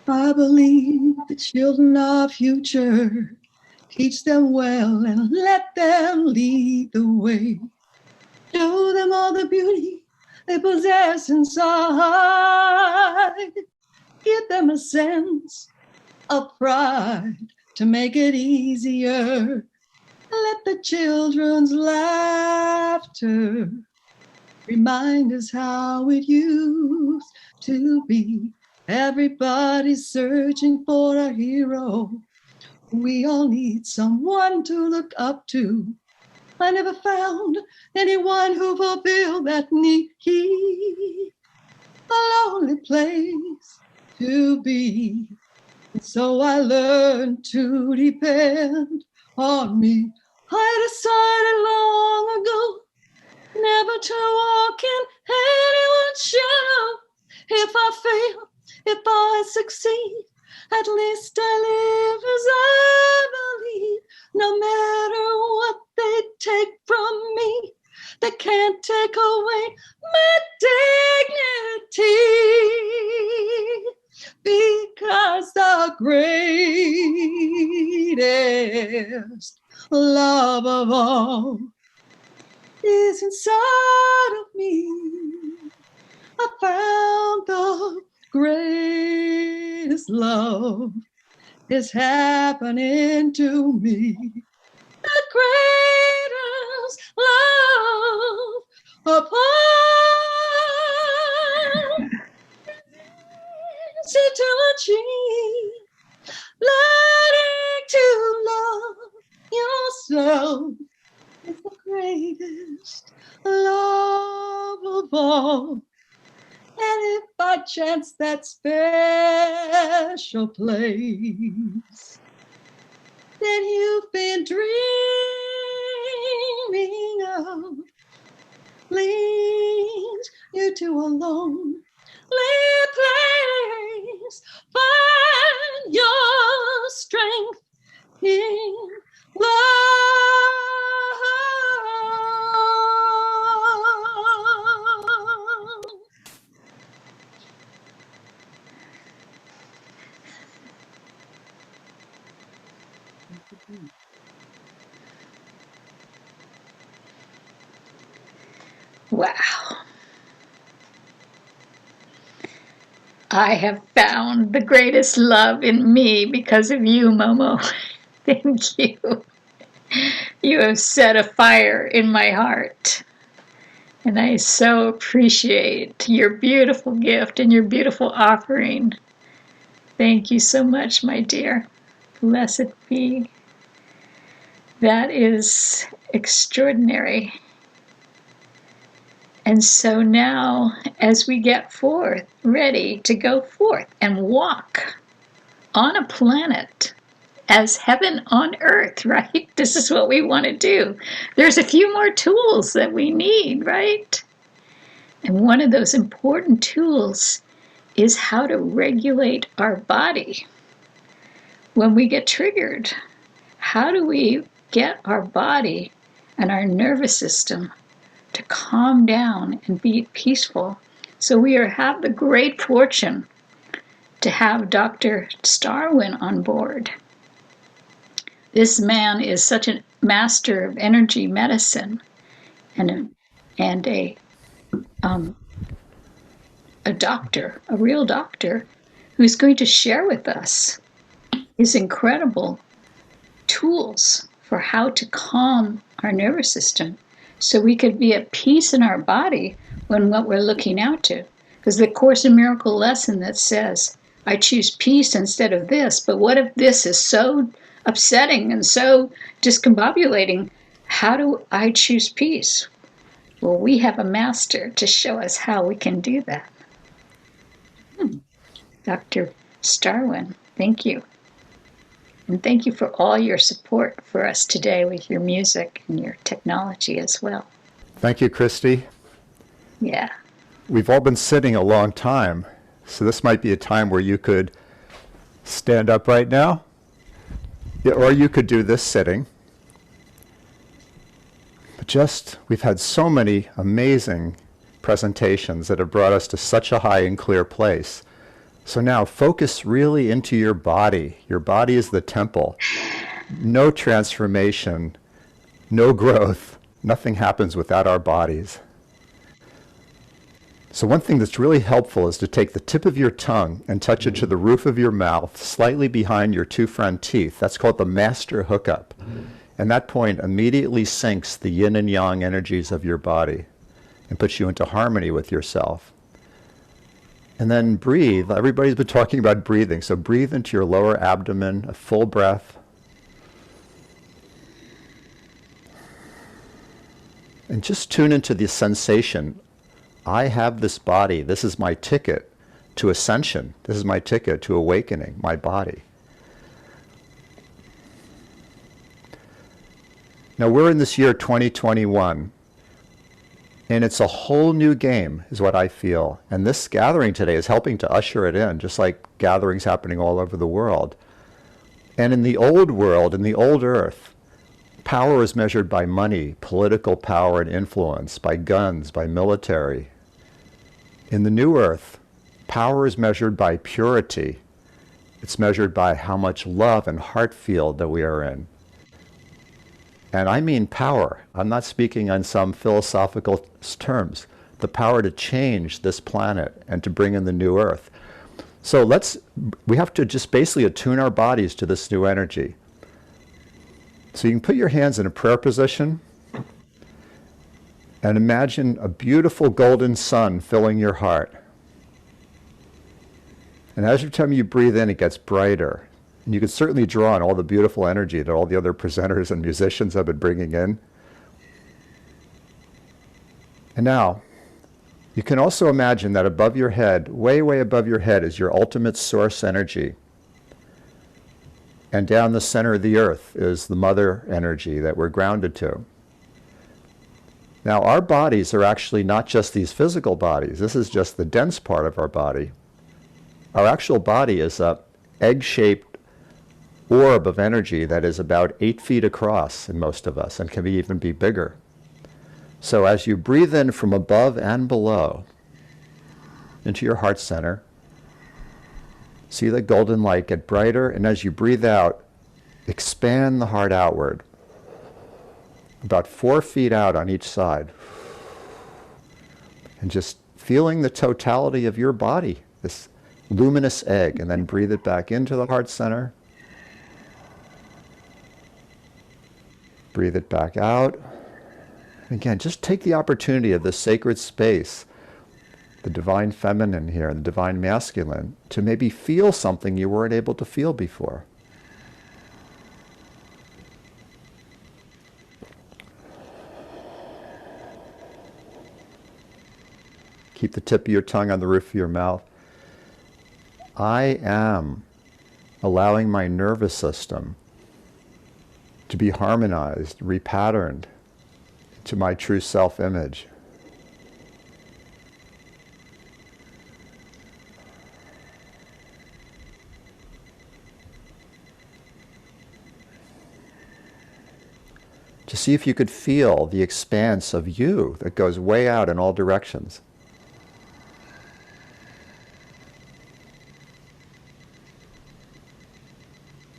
I believe the children are future. Teach them well and let them lead the way. Show them all the beauty they possess inside. Give them a sense of pride to make it easier. Let the children's laughter remind us how it used to be. Everybody's searching for a hero. We all need someone to look up to. I never found anyone who fulfilled that need. A lonely place to be. And so I learned to depend on me. I decided long ago never to walk in anyone's shadow. If I fail, if I succeed, at least I live as I believe. No matter what they take from me, they can't take away my dignity. Because the greatest love of all is inside of me. I found the greatest love is happening to me. The greatest love of all is to achieve. Learning to love yourself is the greatest love of all. And if by chance that special place that you've been dreaming of leads you to a lonely place, find your strength in love. Wow. I have found the greatest love in me because of you, Momo. Thank you. You have set a fire in my heart. And I so appreciate your beautiful gift and your beautiful offering. Thank you so much, my dear. Blessed be. That is extraordinary. And so now, as we get forth, ready to go forth and walk on a planet as heaven on earth, right? This is what we want to do. There's a few more tools that we need, right? And one of those important tools is how to regulate our body when we get triggered. How do we get our body and our nervous system to calm down and be peaceful? So we have the great fortune to have Dr. Starwin on board. This man is such a master of energy medicine and a doctor, a real doctor, who's going to share with us his incredible tools for how to calm our nervous system so we could be at peace in our body when what we're looking out to. Because the Course in Miracle lesson that says, I choose peace instead of this, but what if this is so upsetting and so discombobulating? How do I choose peace? Well, we have a master to show us how we can do that. Dr. Starwin, thank you. And thank you for all your support for us today with your music and your technology as well. Thank you, Christy. Yeah. We've all been sitting a long time, so this might be a time where you could stand up right now, or you could do this sitting. But we've had so many amazing presentations that have brought us to such a high and clear place. So now focus really into your body. Your body is the temple. No transformation, no growth, nothing happens without our bodies. So one thing that's really helpful is to take the tip of your tongue and touch it to the roof of your mouth, slightly behind your two front teeth. That's called the master hookup. And that point immediately syncs the yin and yang energies of your body and puts you into harmony with yourself. And then breathe. Everybody's been talking about breathing. So breathe into your lower abdomen, a full breath. And just tune into the sensation. I have this body. This is my ticket to ascension. This is my ticket to awakening, my body. Now we're in this year 2021. And it's a whole new game, is what I feel. And this gathering today is helping to usher it in, just like gatherings happening all over the world. And in the old world, in the old earth, power is measured by money, political power and influence, by guns, by military. In the new earth, power is measured by purity. It's measured by how much love and heart field that we are in. And I mean power. I'm not speaking on some philosophical terms. The power to change this planet and to bring in the new earth. So we have to just basically attune our bodies to this new energy. So you can put your hands in a prayer position and imagine a beautiful golden sun filling your heart. And every time you breathe in, it gets brighter. And you can certainly draw on all the beautiful energy that all the other presenters and musicians have been bringing in. And now, you can also imagine that above your head, way, way above your head, is your ultimate source energy. And down the center of the earth is the mother energy that we're grounded to. Now, our bodies are actually not just these physical bodies. This is just the dense part of our body. Our actual body is a egg-shaped orb of energy that is about 8 feet across in most of us and can even be bigger. So as you breathe in from above and below into your heart center, see the golden light get brighter, and as you breathe out, expand the heart outward, about 4 feet out on each side, and just feeling the totality of your body, this luminous egg, and then breathe it back into the heart center. Breathe it back out. And again, just take the opportunity of this sacred space, the divine feminine here and the divine masculine, to maybe feel something you weren't able to feel before. Keep the tip of your tongue on the roof of your mouth. I am allowing my nervous system to be harmonized, repatterned to my true self-image. To see if you could feel the expanse of you that goes way out in all directions.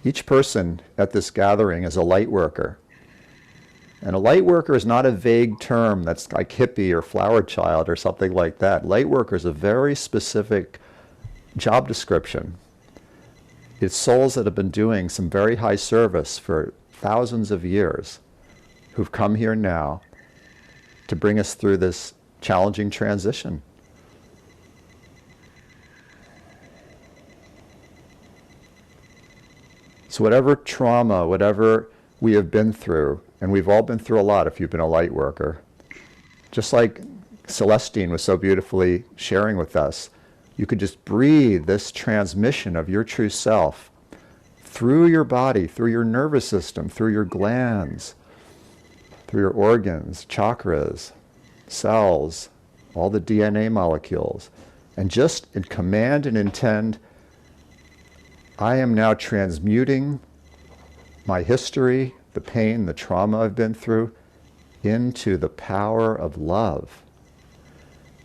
Each person at this gathering is a light worker. And a light worker is not a vague term that's like hippie or flower child or something like that. Light worker is a very specific job description. It's souls that have been doing some very high service for thousands of years who've come here now to bring us through this challenging transition. So whatever trauma, whatever we have been through, and we've all been through a lot if you've been a light worker, just like Celestine was so beautifully sharing with us, you could just breathe this transmission of your true self through your body, through your nervous system, through your glands, through your organs, chakras, cells, all the DNA molecules, and just in command and intend, I am now transmuting my history, the pain, the trauma I've been through, into the power of love,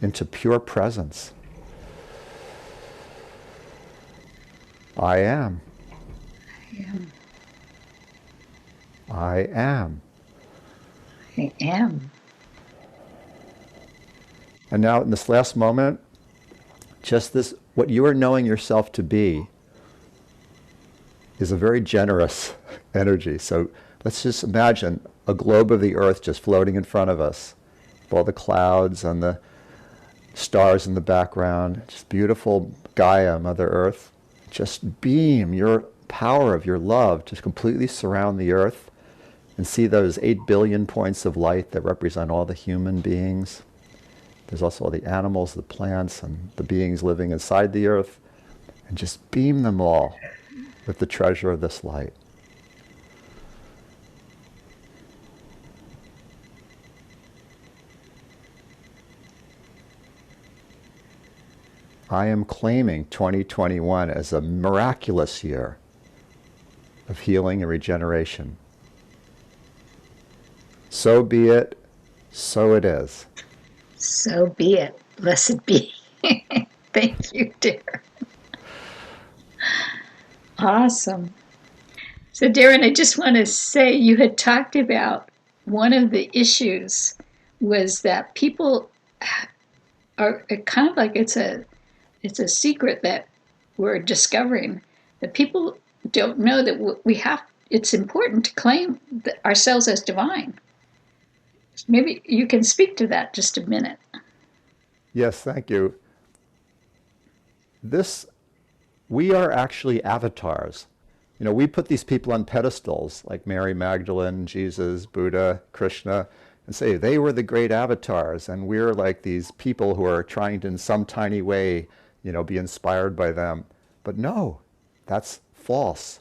into pure presence. I am. I am. I am. I am. And now in this last moment, just this, what you are knowing yourself to be is a very generous energy. So let's just imagine a globe of the earth just floating in front of us, with all the clouds and the stars in the background, just beautiful Gaia, Mother Earth. Just beam your power of your love to completely surround the earth and see those 8 billion points of light that represent all the human beings. There's also all the animals, the plants, and the beings living inside the earth, and just beam them all with the treasure of this light. I am claiming 2021 as a miraculous year of healing and regeneration. So be it, so it is. So be it. Blessed be. Thank you, dear. Awesome. So, Darren, I just want to say you had talked about one of the issues was that people are kind of like it's a secret that we're discovering, that people don't know that it's important to claim ourselves as divine. Maybe you can speak to that just a minute. Yes, thank you. We are actually avatars. You know, we put these people on pedestals like Mary Magdalene, Jesus, Buddha, Krishna, and say they were the great avatars, and we're like these people who are trying to, in some tiny way, be inspired by them. But no, that's false.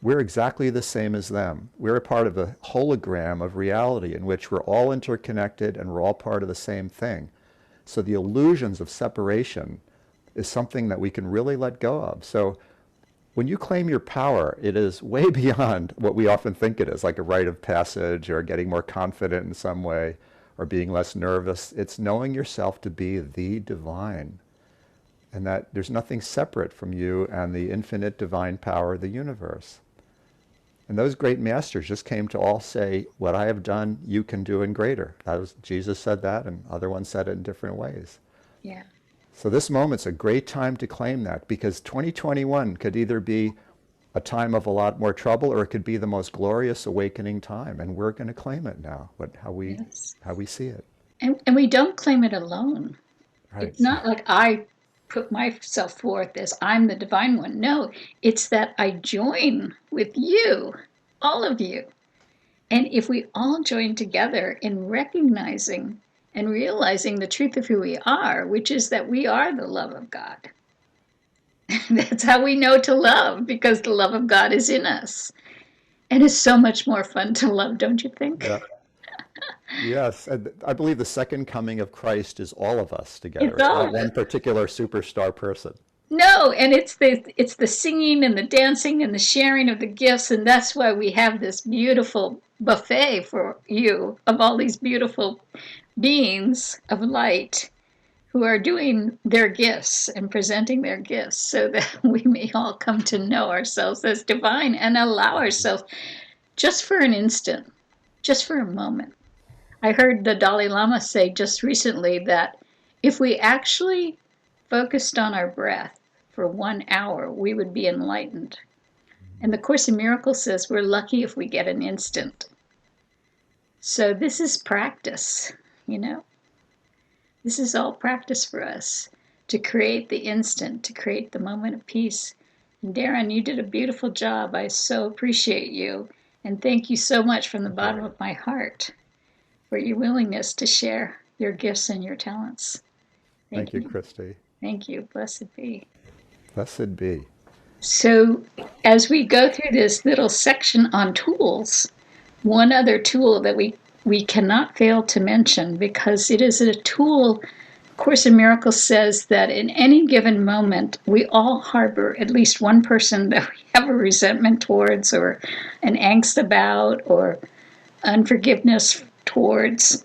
We're exactly the same as them. We're a part of a hologram of reality in which we're all interconnected and we're all part of the same thing. So the illusions of separation is something that we can really let go of. So when you claim your power, it is way beyond what we often think it is, like a rite of passage or getting more confident in some way or being less nervous. It's knowing yourself to be the divine, and that there's nothing separate from you and the infinite divine power of the universe. And those great masters just came to all say, what I have done, you can do and greater. Jesus said that, and other ones said it in different ways. Yeah. So this moment's a great time to claim that, because 2021 could either be a time of a lot more trouble or it could be the most glorious awakening time. And we're going to claim it now, how we see it. And we don't claim it alone. Right. It's not like I put myself forth as I'm the divine one. No, it's that I join with you, all of you. And if we all join together in recognizing and realizing the truth of who we are, which is that we are the love of God. That's how we know to love, because the love of God is in us. And it's so much more fun to love, don't you think? Yeah. Yes, and I believe the second coming of Christ is all of us together. It's all not one particular superstar person. No, and it's the singing and the dancing and the sharing of the gifts, and that's why we have this beautiful buffet for you of all these beautiful beings of light who are doing their gifts and presenting their gifts so that we may all come to know ourselves as divine and allow ourselves just for an instant, just for a moment. I heard the Dalai Lama say just recently that if we actually focused on our breath for 1 hour, we would be enlightened. And the Course in Miracles says we're lucky if we get an instant. So this is practice, This is all practice for us to create the instant, to create the moment of peace, Darren, you did a beautiful job. I so appreciate you. And thank you so much from the Thank you. bottom of my heart for your willingness to share your gifts and your talents. Thank you, You. Christy. Thank you. Blessed be. Blessed be. So, as we go through this little section on tools, one other tool that we cannot fail to mention, because it is a tool. Course in Miracles says that in any given moment, we all harbor at least one person that we have a resentment towards, or an angst about, or unforgiveness towards.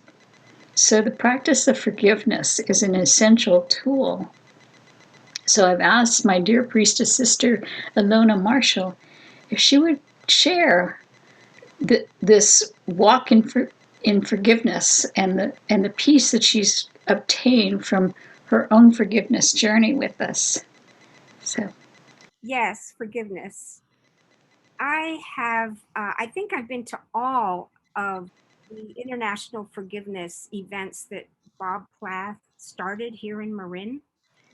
So the practice of forgiveness is an essential tool. So I've asked my dear priestess sister, Ilona Marshall, if she would share this walk in forgiveness and the peace that she's obtained from her own forgiveness journey with us. So, yes, forgiveness. I have, I think I've been to all of the international forgiveness events that Bob Plath started here in Marin.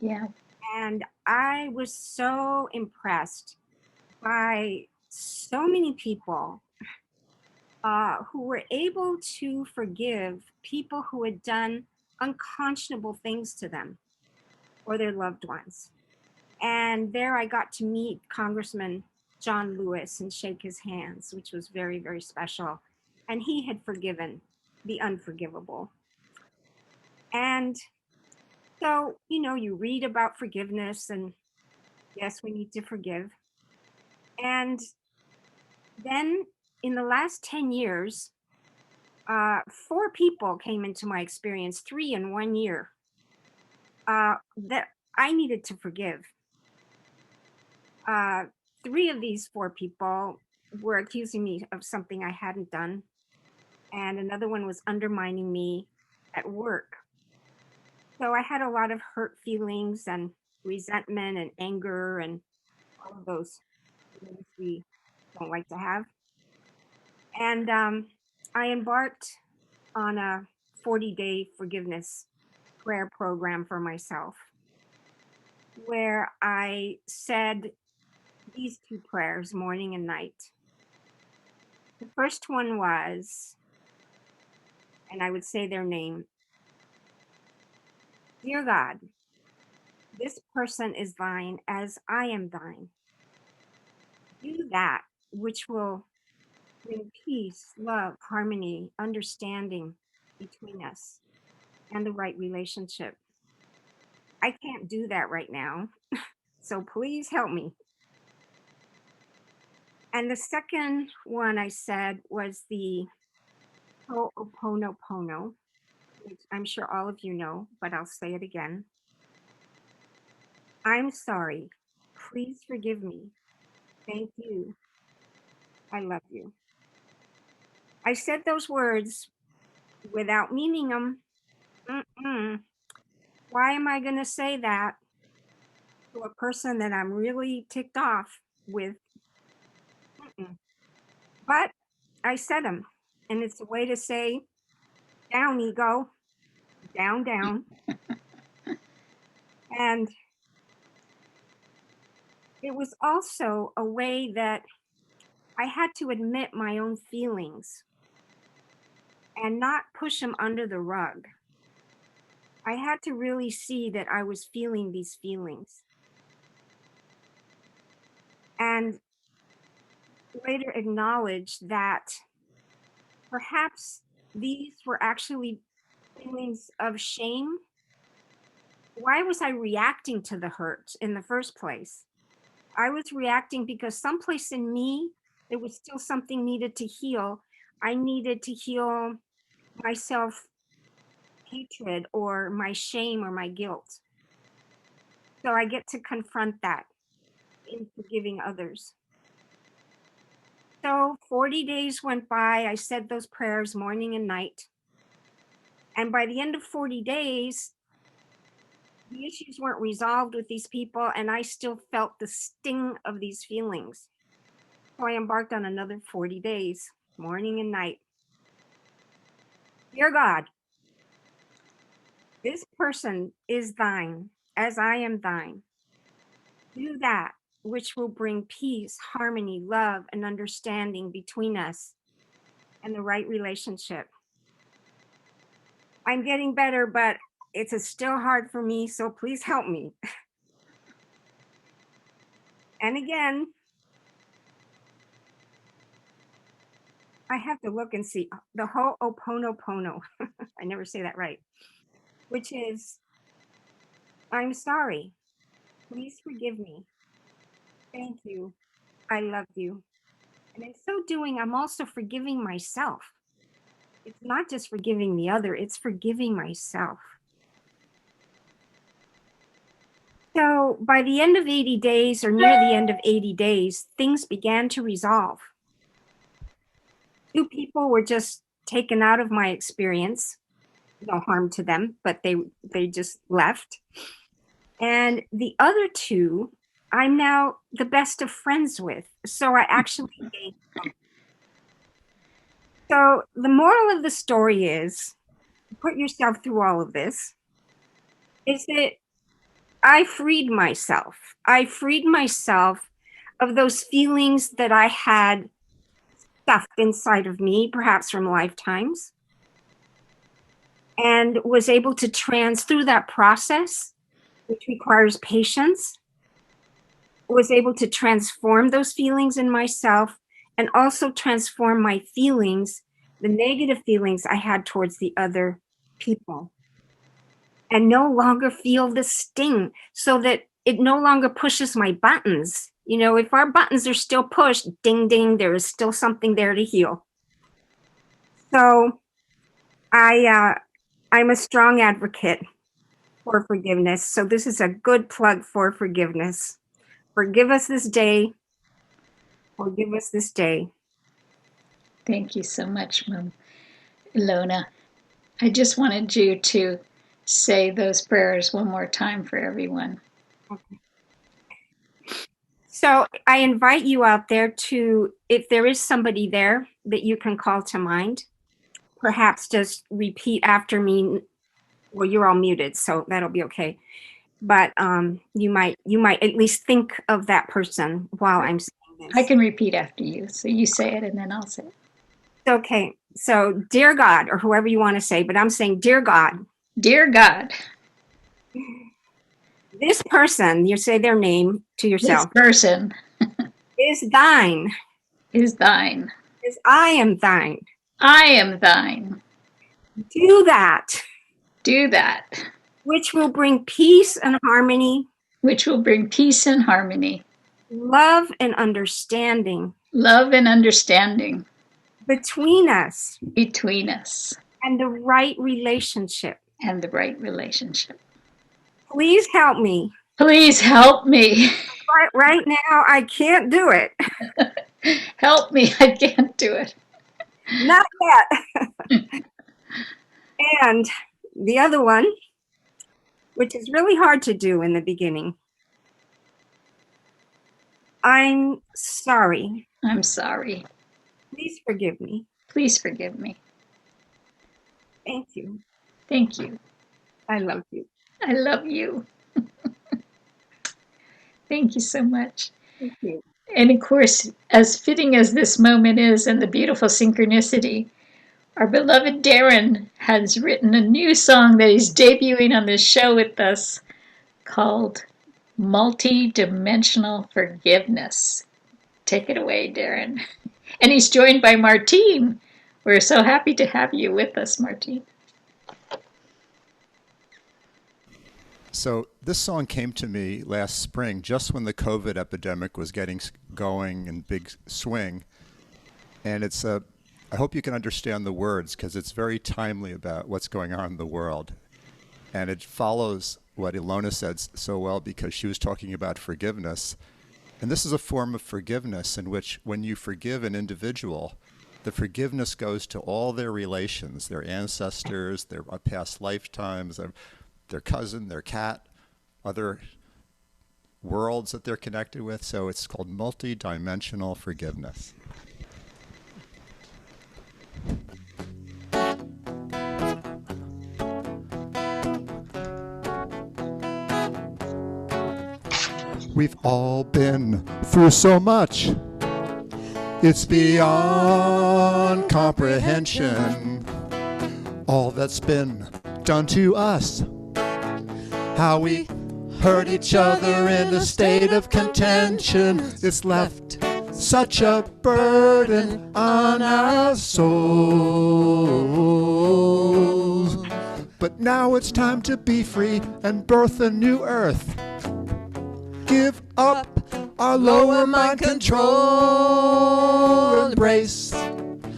yeah. And I was so impressed by so many people who were able to forgive people who had done unconscionable things to them or their loved ones. And there I got to meet Congressman John Lewis and shake his hands, which was very, very special. And he had forgiven the unforgivable. And so, you know, you read about forgiveness, and yes, we need to forgive. And then in the last 10 years, 4 people came into my experience, 3 in 1 year, that I needed to forgive. 3 of these 4 people were accusing me of something I hadn't done, and another one was undermining me at work. So I had a lot of hurt feelings and resentment and anger and all of those feelings we don't like to have. And I embarked on a 40-day forgiveness prayer program for myself, where I said these 2 prayers morning and night. The first one was, and I would say their name, Dear God, this person is thine as I am thine. Do that which will bring peace, love, harmony, understanding between us and the right relationship. I can't do that right now, so please help me. And the second one I said was the Ho'oponopono, which I'm sure all of you know, but I'll say it again. I'm sorry. Please forgive me. Thank you. I love you. I said those words without meaning them. Why am I going to say that to a person that I'm really ticked off with? But I said them, and it's a way to say, down, ego, down, down. And it was also a way that I had to admit my own feelings and not push them under the rug. I had to really see that I was feeling these feelings. And later acknowledge that perhaps these were actually feelings of shame. Why was I reacting to the hurt in the first place? I was reacting because someplace in me, there was still something needed to heal. I needed to heal my self-hatred or my shame or my guilt. So I get to confront that in forgiving others. So 40 days went by. I said those prayers morning and night. And by the end of 40 days, the issues weren't resolved with these people, and I still felt the sting of these feelings. So I embarked on another 40 days, morning and night. Dear God, this person is thine, as I am thine. Do that which will bring peace, harmony, love, and understanding between us and the right relationship. I'm getting better, but it's still hard for me, so please help me. And again, I have to look and see the Ho'oponopono. I never say that right, which is, I'm sorry. Please forgive me. Thank you. I love you. And in so doing, I'm also forgiving myself. It's not just forgiving the other, it's forgiving myself. So by the end of 80 days or near the end of 80 days, things began to resolve. 2 people were just taken out of my experience. No harm to them, but they just left. And the other 2, I'm now the best of friends with. So I actually gained them. So the moral of the story is, put yourself through all of this, is that I freed myself. I freed myself of those feelings that I had stuffed inside of me, perhaps from lifetimes, and was able to through that process, which requires patience, was able to transform those feelings in myself and also transform my feelings, the negative feelings I had towards the other people, and no longer feel the sting, so that it no longer pushes my buttons. You know, if our buttons are still pushed, ding, ding, there is still something there to heal. So I'm a strong advocate for forgiveness. So this is a good plug for forgiveness. Forgive us this day. Forgive us this day. Thank you so much, Mom Ilona. I just wanted you to say those prayers one more time for everyone. Okay. So I invite you out there to, if there is somebody there that you can call to mind, perhaps just repeat after me. Well, you're all muted, so that'll be okay. But you might at least think of that person while I'm saying this. I can repeat after you. So you say it and then I'll say it. Okay. So, dear God, or whoever you want to say, but I'm saying, dear God. Dear God. This person, you say their name to yourself. This person is thine. Is thine. Is I am thine. I am thine. Do that. Do that. Which will bring peace and harmony. Which will bring peace and harmony. Love and understanding. Love and understanding. Between us. Between us. And the right relationship. And the right relationship. Please help me. Please help me. Right now, I can't do it. Help me. I can't do it. Not yet. And the other one, which is really hard to do in the beginning. I'm sorry. I'm sorry. Please forgive me. Please forgive me. Thank you. Thank you. I love you. I love you. Thank you so much. Thank you. And of course, as fitting as this moment is and the beautiful synchronicity, our beloved Darren has written a new song that he's debuting on this show with us called Multi-Dimensional Forgiveness. Take it away, Darren. And he's joined by Martine. We're so happy to have you with us, Martine. So this song came to me last spring, just when the COVID epidemic was getting going in big swing. And it's I hope you can understand the words, because it's very timely about what's going on in the world. And it follows what Ilona said so well, because she was talking about forgiveness. And this is a form of forgiveness in which, when you forgive an individual, the forgiveness goes to all their relations, their ancestors, their past lifetimes, their cousin, their cat, other worlds that they're connected with. So it's called multi-dimensional forgiveness. We've all been through so much. It's beyond comprehension. All that's been done to us. How we hurt each other in a state of contention. It's left such a burden on our souls. But now it's time to be free and birth a new earth. Give up our lower mind control. Embrace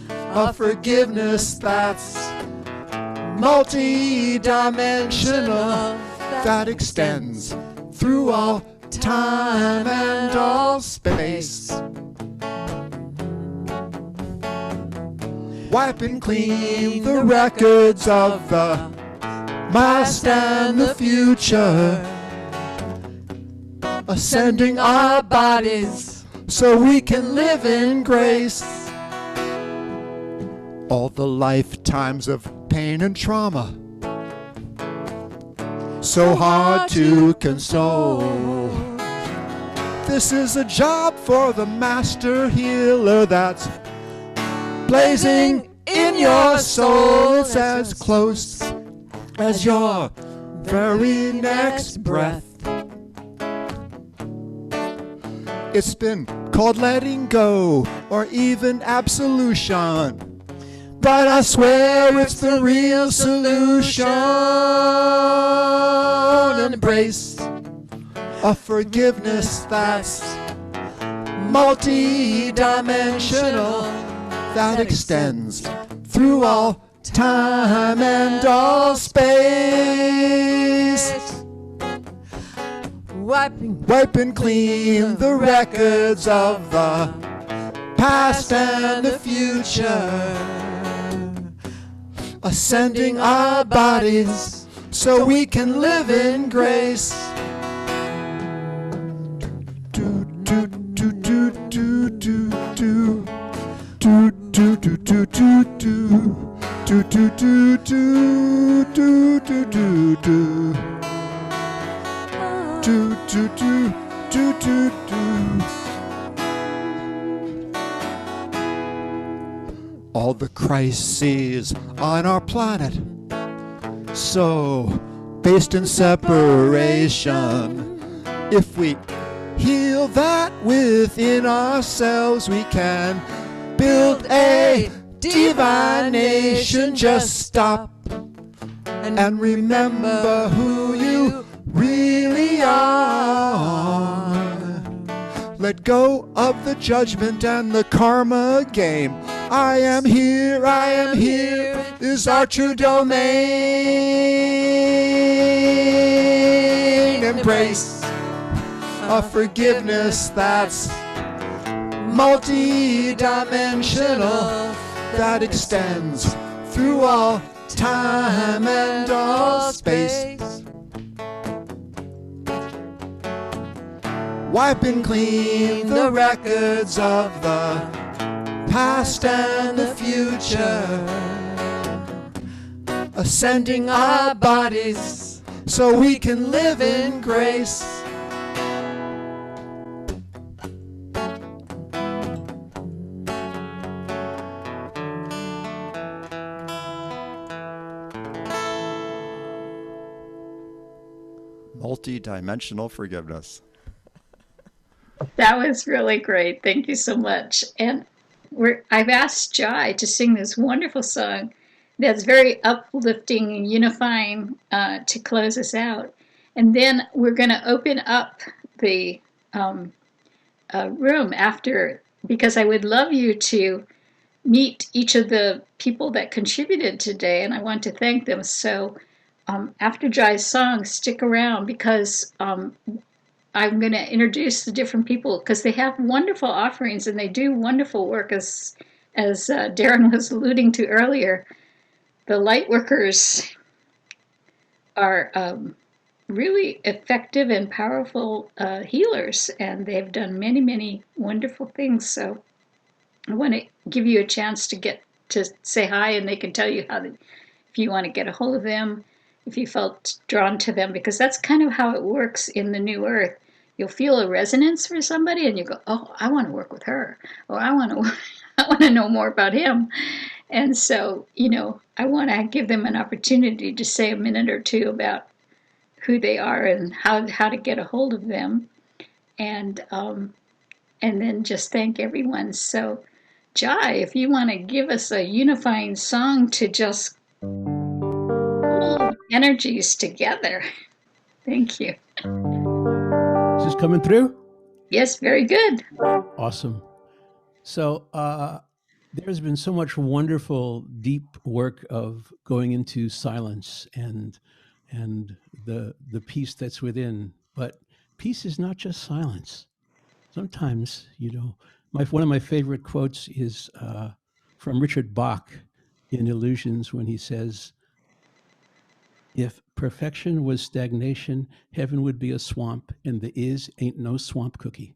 a forgiveness that's multi-dimensional, that extends through all time and all space. Wiping clean the records of the past and the future, ascending our bodies so we can live in grace. All the lifetimes of pain and trauma, so hard to console. This is a job for the master healer that's blazing in your soul. It's as close as your very next breath. It's been called letting go or even absolution, but I swear it's the real solution. Embrace a forgiveness that's multi-dimensional, that extends through all time and all space. Wiping clean the records of the past and the future, ascending our bodies so we can live in grace. Do do do do do do do do do do do do do do do do do do do do. Do, do, do, do, do, do. All the crises on our planet, so based in separation. If we heal that within ourselves, we can build a divine nation. Just stop and remember who you really are. Let go of the judgment and the karma game. I am here is our true domain. Embrace a forgiveness that's multi-dimensional, that extends through all time and all space. Wiping clean the records of the past and the future, ascending our bodies so we can live in grace. Multi-dimensional forgiveness. That was really great. Thank you so much. And I've asked Jai to sing this wonderful song that's very uplifting and unifying to close us out. And then we're going to open up the room after, because I would love you to meet each of the people that contributed today, and I want to thank them. So after Jai's song, stick around, because I'm going to introduce the different people, because they have wonderful offerings and they do wonderful work, as Darren was alluding to earlier. The light workers are really effective and powerful healers, and they've done many, many wonderful things. So I want to give you a chance to get to say hi, and they can tell you how if you want to get a hold of them, if you felt drawn to them, because that's kind of how it works in the New Earth. you'll feel a resonance for somebody and you go, oh, I want to work with her, or I want to know more about him. And so, I want to give them an opportunity to say a minute or two about who they are and how to get a hold of them, and then just thank everyone. So, Jai, if you want to give us a unifying song to just hold energies together. Thank you. Is this coming through? Yes, very good. Awesome. So there's been so much wonderful, deep work of going into silence and the peace that's within. But peace is not just silence. Sometimes, one of my favorite quotes is from Richard Bach in Illusions, when he says, "If perfection was stagnation, heaven would be a swamp, and the is ain't no swamp cookie."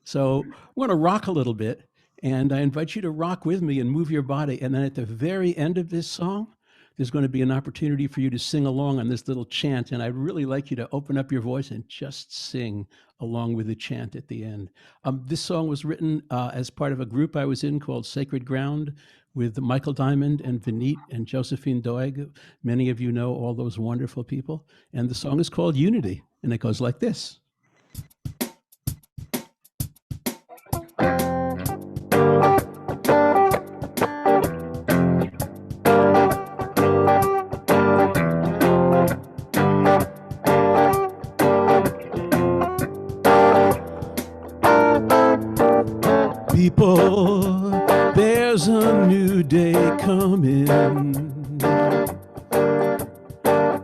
So we're going to rock a little bit, and I invite you to rock with me and move your body. And then at the very end of this song, there's going to be an opportunity for you to sing along on this little chant. And I'd really like you to open up your voice and just sing along with the chant at the end. This song was written as part of a group I was in called Sacred Ground with Michael Diamond and Vineet and Josephine Doig. Many of you know all those wonderful people. And the song is called Unity, and it goes like this. People, there's a new day coming.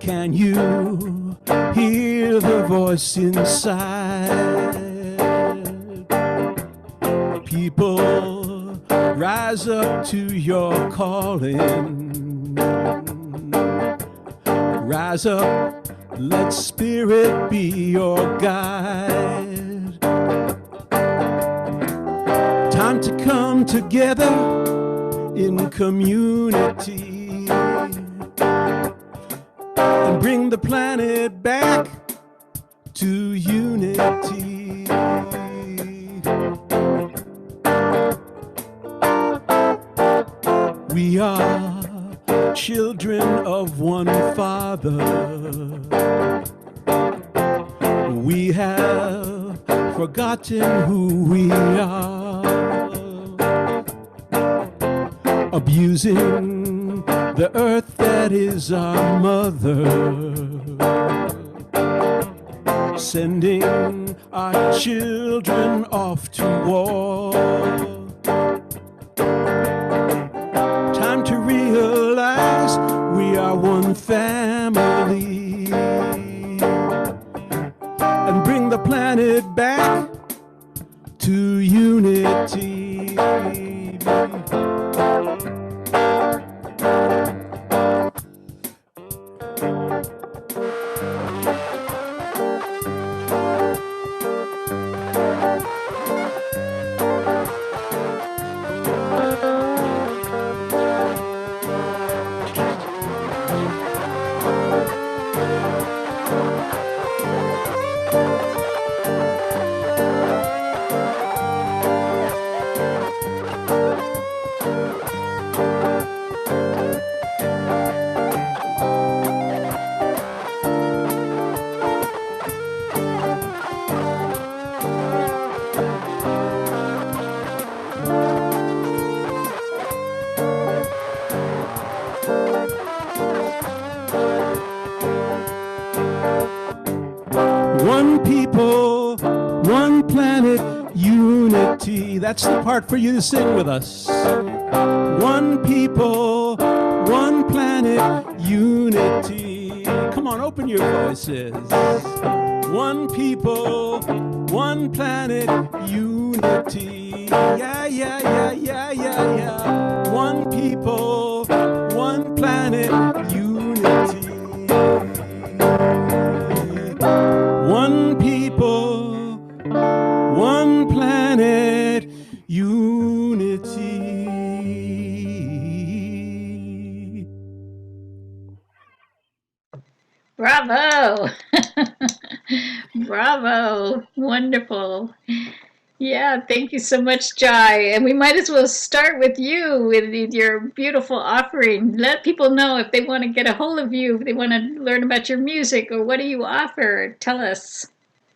Can you hear the voice inside? People, rise up to your calling. Rise up, let spirit be your guide. Time to come together in community and bring the planet back to unity. We are children of one Father. We have forgotten who we are. Abusing the earth that is our mother, sending our children off to war. Time to realize we are one family and bring the planet back to unity. One people, one planet, unity. That's the part for you to sing with us. One people, one planet, unity. Come on, open your voices. One people, one planet, unity. Yeah, yeah, yeah, yeah, yeah, yeah. One people, one planet, unity. One people, one planet, unity. Bravo. Bravo. Wonderful. Yeah, thank you so much, Jai. And we might as well start with you with your beautiful offering. Let people know if they want to get a hold of you, if they want to learn about your music, or what do you offer? Tell us.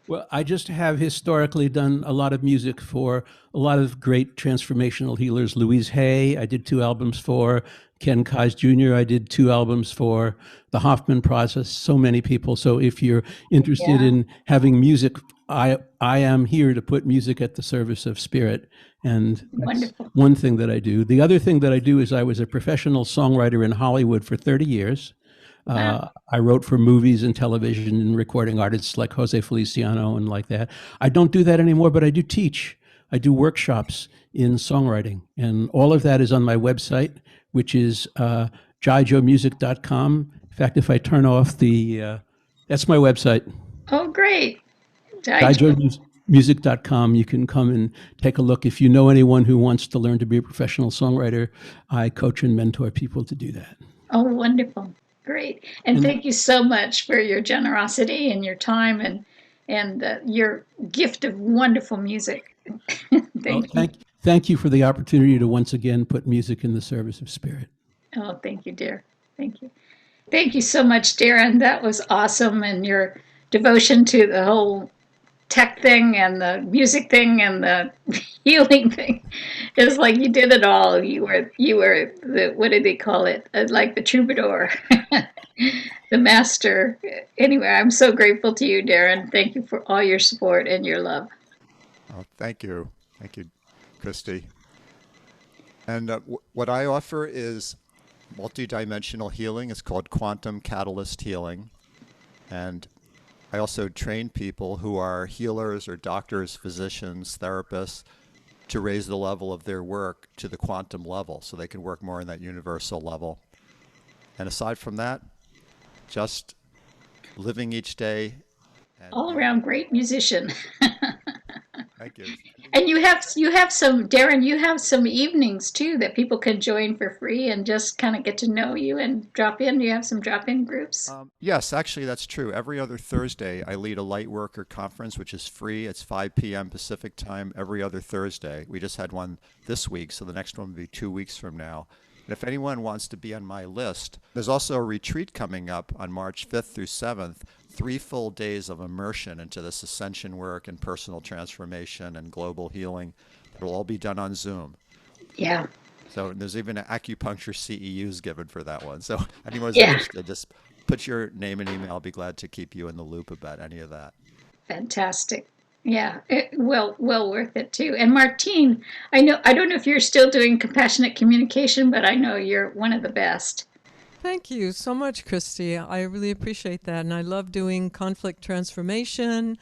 Well, I just have historically done a lot of music for a lot of great transformational healers. Louise Hay, I did 2 albums for. Ken Kais Jr., I did 2 albums for. The Hoffman Process, so many people. So if you're interested in having music, I am here to put music at the service of spirit. And that's Wonderful. one thing that I do. The other thing that I do is I was a professional songwriter in Hollywood for 30 years. I wrote for movies and television and recording artists like Jose Feliciano and like that. I don't do that anymore, but I do teach. I do workshops in songwriting. And all of that is on my website, which is jaijomusic.com. In fact, if I turn off the, that's my website. Oh, great. jaijomusic.com. You can come and take a look. If you know anyone who wants to learn to be a professional songwriter, I coach and mentor people to do that. Oh, wonderful. Great. And thank you so much for your generosity and your time and your gift of wonderful music. Thank you for the opportunity to once again put music in the service of spirit. Oh, thank you, dear. Thank you. Thank you so much, Darren. That was awesome. And your devotion to the whole tech thing and the music thing and the healing thing. It's like you did it all. You were the, what do they call it? Like the troubadour, the master. Anyway, I'm so grateful to you, Darren. Thank you for all your support and your love. Oh, thank you. Thank you, Christy. And what I offer is multidimensional healing. It's called quantum catalyst healing. And I also train people who are healers or doctors, physicians, therapists to raise the level of their work to the quantum level so they can work more in that universal level. And aside from that, just living each day. All around great musician. Thank you. And you have some, Darren, you have some evenings too that people can join for free and just kind of get to know you and drop in. You have some drop-in groups? Yes, actually, that's true. Every other Thursday, I lead a light worker conference, which is free. It's 5 p.m. Pacific time every other Thursday. We just had one this week, so the next one will be 2 weeks from now. And if anyone wants to be on my list, there's also a retreat coming up on March 5th through 7th, 3 full days of immersion into this ascension work and personal transformation and global healing. It'll all be done on Zoom. Yeah. So there's even an acupuncture CEUs given for that one. So anyone's interested, just put your name and email. I'll be glad to keep you in the loop about any of that. Fantastic. Yeah, well worth it too. And Martine, I don't know if you're still doing compassionate communication, but I know you're one of the best. Thank you so much, Christy. I really appreciate that. And I love doing conflict transformation,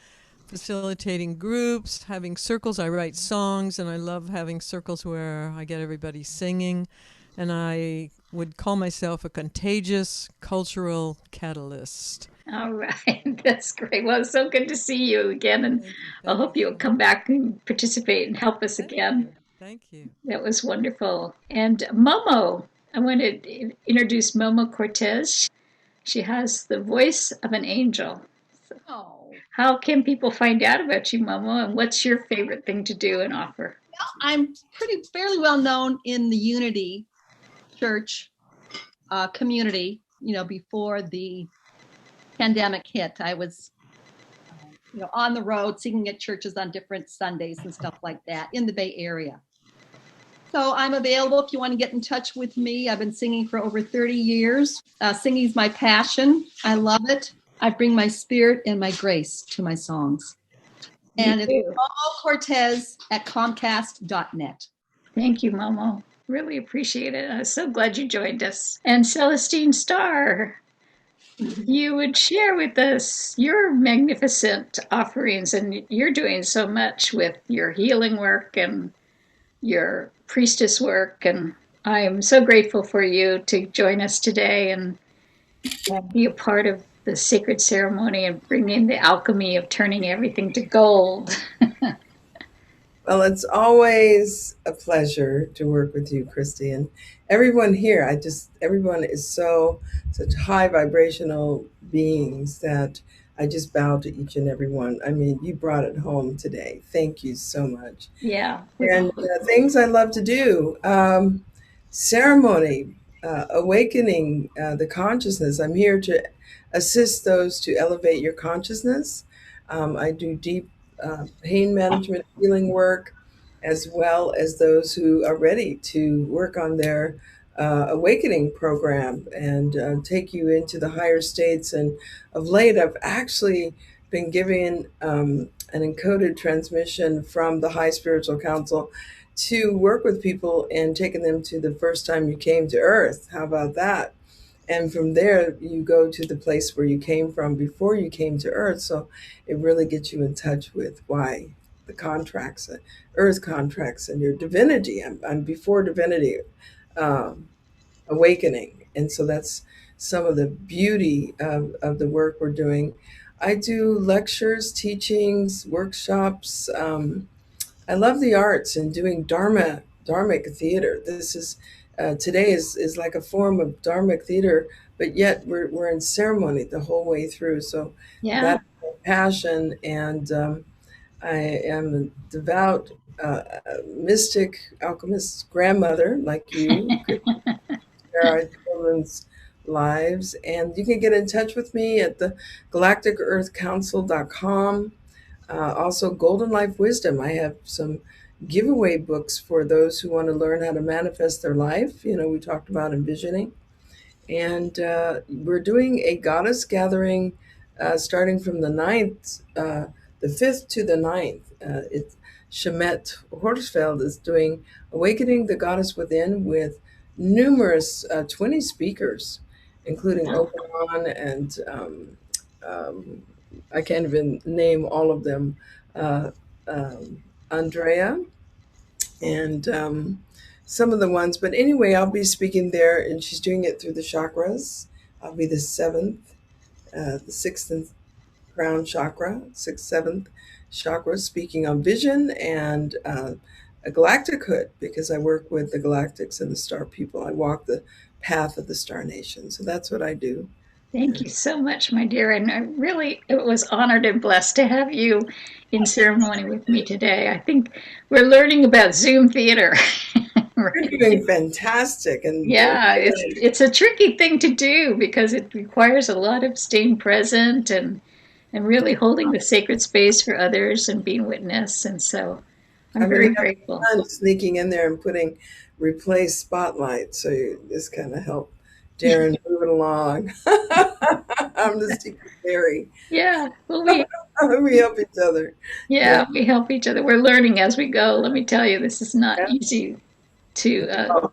facilitating groups, having circles. I write songs, and I love having circles where I get everybody singing. And I would call myself a contagious cultural catalyst. All right, that's great. Well, it's so good to see you again, and I hope you'll come back and participate and help us again. Thank you. That was wonderful. And Momo, I want to introduce Momo Cortez. She has the voice of an angel. So how can people find out about you, Momo, and what's your favorite thing to do and offer? Well, I'm fairly well known in the Unity Church community. Before the pandemic hit, I was on the road singing at churches on different Sundays and stuff like that in the Bay Area. So I'm available if you want to get in touch with me. I've been singing for over 30 years. Singing is my passion. I love it. I bring my spirit and my grace to my songs. And it's Momo Cortez at Comcast.net. Thank you, Momo. Really appreciate it. I'm so glad you joined us. And Celestine Starr, you would share with us your magnificent offerings, and you're doing so much with your healing work and your priestess work, and I am so grateful for you to join us today and be a part of the sacred ceremony and bring in the alchemy of turning everything to gold. Well, it's always a pleasure to work with you, Christy, and everyone here. Everyone is such high vibrational beings that I just bow to each and every one. I mean, you brought it home today. Thank you so much. Yeah. And things I love to do, ceremony, awakening the consciousness. I'm here to assist those to elevate your consciousness. I do deep pain management, healing work, as well as those who are ready to work on their awakening program and take you into the higher states. And of late, I've actually been giving an encoded transmission from the High Spiritual Council to work with people and taking them to the first time you came to Earth. How about that? And from there, you go to the place where you came from before you came to Earth. So it really gets you in touch with why the contracts, Earth contracts, and your divinity. I'm before divinity, um, awakening. And so that's some of the beauty of the work we're doing. I do lectures, teachings, workshops. I love the arts and doing dharmic theater. This is today is like a form of dharmic theater, but yet we're in ceremony the whole way through. So Yeah. that's my passion, and I am a devout mystic alchemist grandmother like you. Share our children's lives, and you can get in touch with me at the galacticearthcouncil.com. Also, Golden Life Wisdom. I have some giveaway books for those who want to learn how to manifest their life. You know, we talked about envisioning. And we're doing a goddess gathering starting from the 9th, the 5th to the 9th. It's Shemet Horsfeld is doing Awakening the Goddess Within with numerous 20 speakers, including Oberon and I can't even name all of them. Uh, Andrea and some of the ones. But anyway, I'll be speaking there, and she's doing it through the chakras. I'll be the 7th, the 6th and crown chakra, 6th, 7th chakra, speaking on vision and a galactichood, because I work with the galactics and the star people. I walk the path of the star nation. So that's what I do. Thank you so much, my dear. And I really, it was honored and blessed to have you in ceremony with me today. I think we're learning about Zoom theater. You're doing fantastic. And yeah, it's a tricky thing to do because it requires a lot of staying present and really holding the sacred space for others and being witness. And so I'm very grateful. Sneaking in there and putting replace spotlight. So this kind of help Darren move it along. I'm the secret fairy. Yeah, well, we help each other. Yeah, we help each other. We're learning as we go. Let me tell you, this is not easy to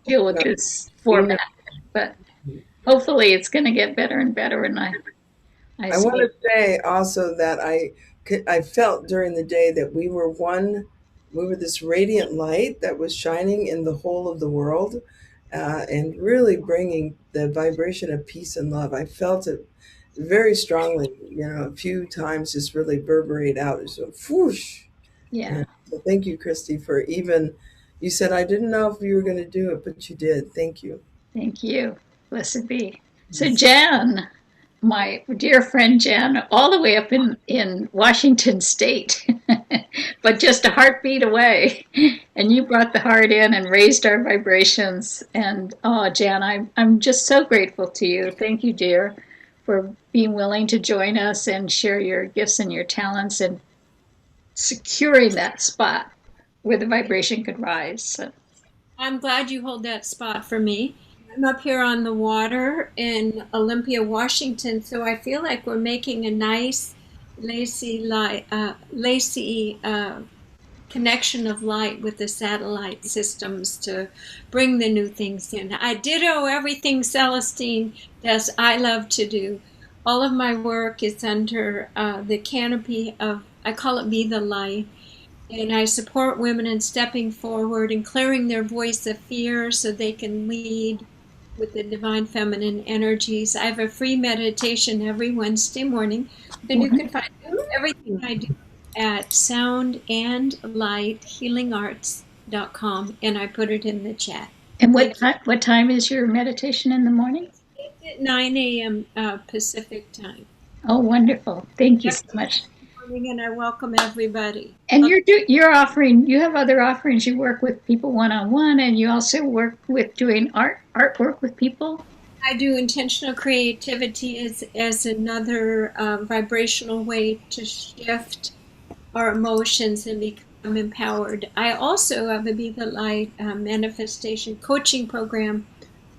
deal with this format, but hopefully it's going to get better and better. And I want to say also that I felt during the day that we were one. We were this radiant light that was shining in the whole of the world, and really bringing the vibration of peace and love. I felt it very strongly, you know, a few times, just really reverberate out. So whoosh. Yeah. So thank you, Christy, for even, you said, I didn't know if you were going to do it, but you did. Thank you. Thank you. Blessed be. So Jan, my dear friend Jan, all the way up in Washington State, but just a heartbeat away. And you brought the heart in and raised our vibrations. And oh, Jan, I'm just so grateful to you. Thank you, dear, for being willing to join us and share your gifts and your talents and securing that spot where the vibration could rise. So. I'm glad you hold that spot for me. I'm up here on the water in Olympia, Washington, so I feel like we're making a nice, lacy connection of light with the satellite systems to bring the new things in. I ditto everything Celestine does. I love to do. All of my work is under the canopy of, I call it Be the Light. And I support women in stepping forward and clearing their voice of fear so they can lead with the divine feminine energies. I have a free meditation every Wednesday morning, and you can find everything I do at soundandlighthealingarts.com, and I put it in the chat. And what time is your meditation in the morning? It's at 9 a.m. Pacific time. Oh, wonderful. Thank you so much. Morning, and I welcome everybody. And you're offering, you have other offerings. You work with people one-on-one, and you also work with doing artwork with people. I do intentional creativity as another vibrational way to shift our emotions and become empowered. I also have a Be the Light manifestation coaching program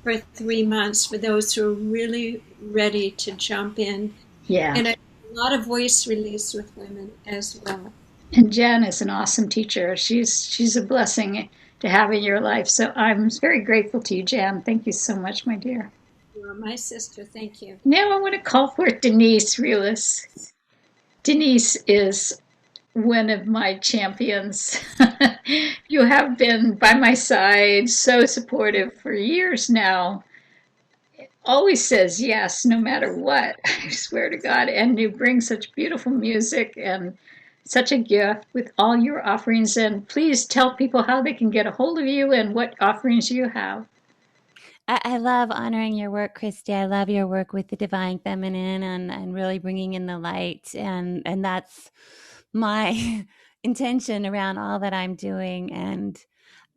for 3 months for those who are really ready to jump in. Yeah. And I do a lot of voice release with women as well. And Jen is an awesome teacher. She's a blessing to have in your life. So I'm very grateful to you, Jan. Thank you so much, my dear. You are my sister. Thank you. Now I want to call for Denise Reelis. Denise is one of my champions. You have been by my side, so supportive for years now. Always says yes, no matter what. I swear to God. And you bring such beautiful music and such a gift with all your offerings. And please tell people how they can get a hold of you and what offerings you have. I love honoring your work, Christy. I love your work with the divine feminine and really bringing in the light. And that's my intention around all that I'm doing. And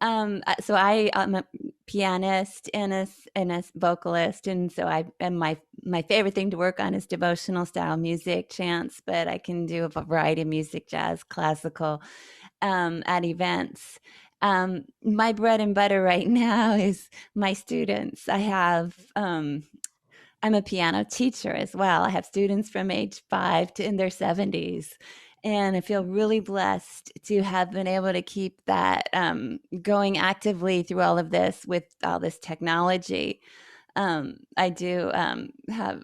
so I'm a pianist and a vocalist, and so my favorite thing to work on is devotional style music, chants, but I can do a variety of music, jazz, classical, at events. My bread and butter right now is my students. I'm a piano teacher as well. I have students from age 5 to in their 70s. And I feel really blessed to have been able to keep that going actively through all of this with all this technology. I do have,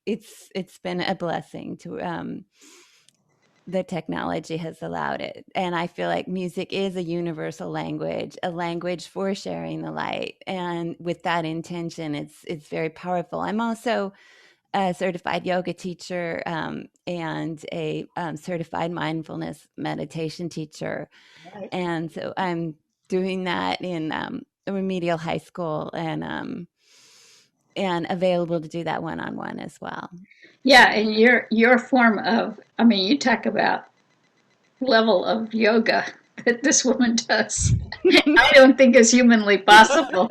it's been a blessing to, the technology has allowed it. And I feel like music is a universal language, a language for sharing the light. And with that intention, it's very powerful. I'm also a certified yoga teacher and a certified mindfulness meditation teacher. Right. And so I'm doing that in a remedial high school and available to do that one-on-one as well. Yeah, and your form of, I mean, you talk about level of yoga that this woman does. I don't think is humanly possible.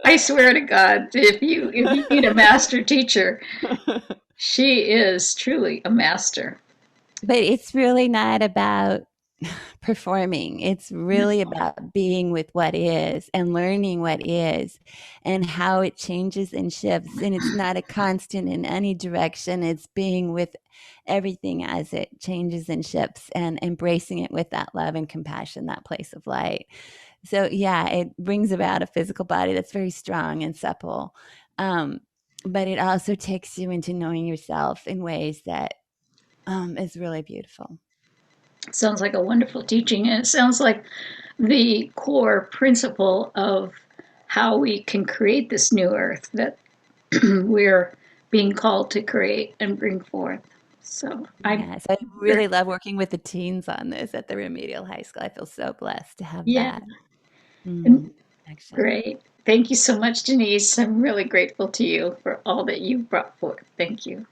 I swear to God, if you need a master teacher, she is truly a master. But it's really not about performing. It's really about being with what is and learning what is and how it changes and shifts. And it's not a constant in any direction. It's being with everything as it changes and shifts and embracing it with that love and compassion, that place of light. So yeah, it brings about a physical body that's very strong and supple. But it also takes you into knowing yourself in ways that is really beautiful. Sounds like a wonderful teaching, and it sounds like the core principle of how we can create this new earth that we're being called to create and bring forth. So I really love working with the teens on this at the remedial high school. I feel so blessed to have that. Great. Thank you so much, Denise. I'm really grateful to you for all that you brought forth. Thank you.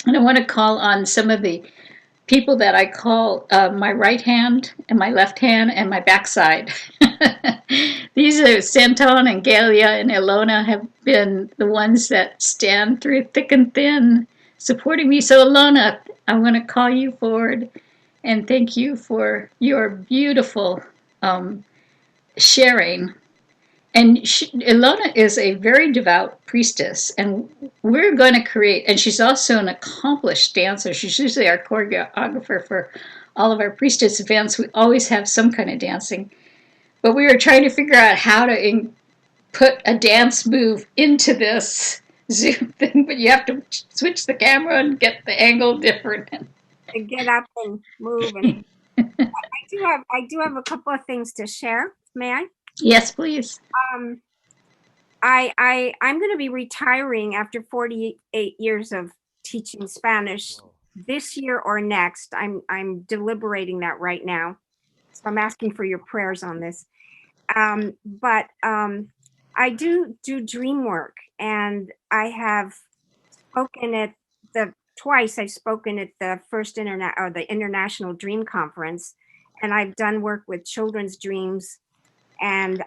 And I want to call on some of the people that I call my right hand and my left hand and my backside. These are Santon and Galia and Ilona have been the ones that stand through thick and thin, supporting me. So Ilona, I want to call you forward and thank you for your beautiful sharing. And Ilona is a very devout priestess, and we're going to create, and she's also an accomplished dancer. She's usually our choreographer for all of our priestess events. We always have some kind of dancing. But we were trying to figure out how to put a dance move into this Zoom thing, but you have to switch the camera and get the angle different. To get up and move. And I do have a couple of things to share. May I? Yes, please. I'm going to be retiring after 48 years of teaching Spanish this year or next. I'm deliberating that right now. So I'm asking for your prayers on this. But I do dream work, and I have spoken at twice. I've spoken at the first the International Dream Conference, and I've done work with children's dreams. And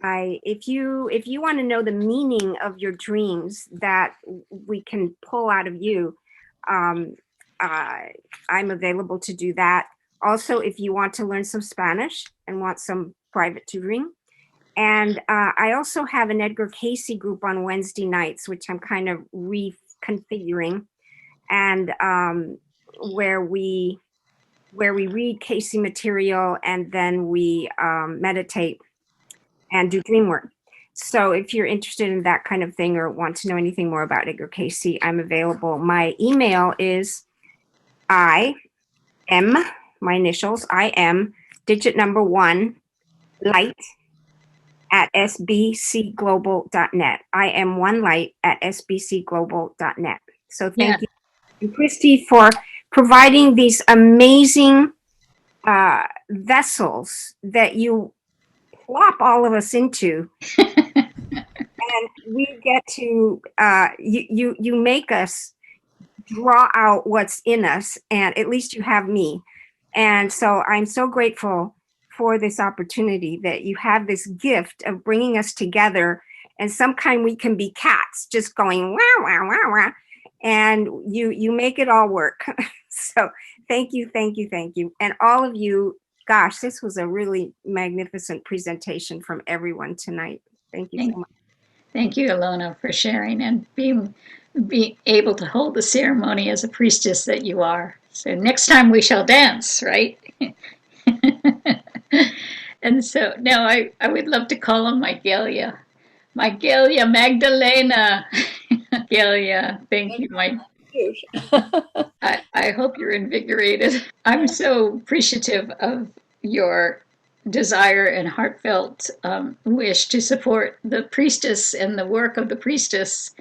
if you want to know the meaning of your dreams that we can pull out of you, I'm available to do that. Also, if you want to learn some Spanish and want some private tutoring. And I also have an Edgar Casey group on Wednesday nights, which I'm kind of reconfiguring, and where we read Casey material, and then we meditate and do dream work. So if you're interested in that kind of thing or want to know anything more about Edgar Casey, I'm available. My email is my initials, digit number 1, light at sbcglobal.net. I am 1 light at sbcglobal.net. So thank you, Christy, for providing these amazing vessels that you plop all of us into. And we get to, you make us draw out what's in us, and at least you have me. And so I'm so grateful for this opportunity that you have this gift of bringing us together, and sometimes we can be cats just going wah, wah, wah, wah, and you make it all work. So thank you. And all of you, gosh, this was a really magnificent presentation from everyone tonight. Thank you so much. Thank you, Ilona, for sharing and being able to hold the ceremony as a priestess that you are. So next time we shall dance, right? And so now I would love to call on my Galia. My Galia Magdalena. Galia, thank you. I hope you're invigorated. I'm so appreciative of your desire and heartfelt wish to support the priestess and the work of the priestess.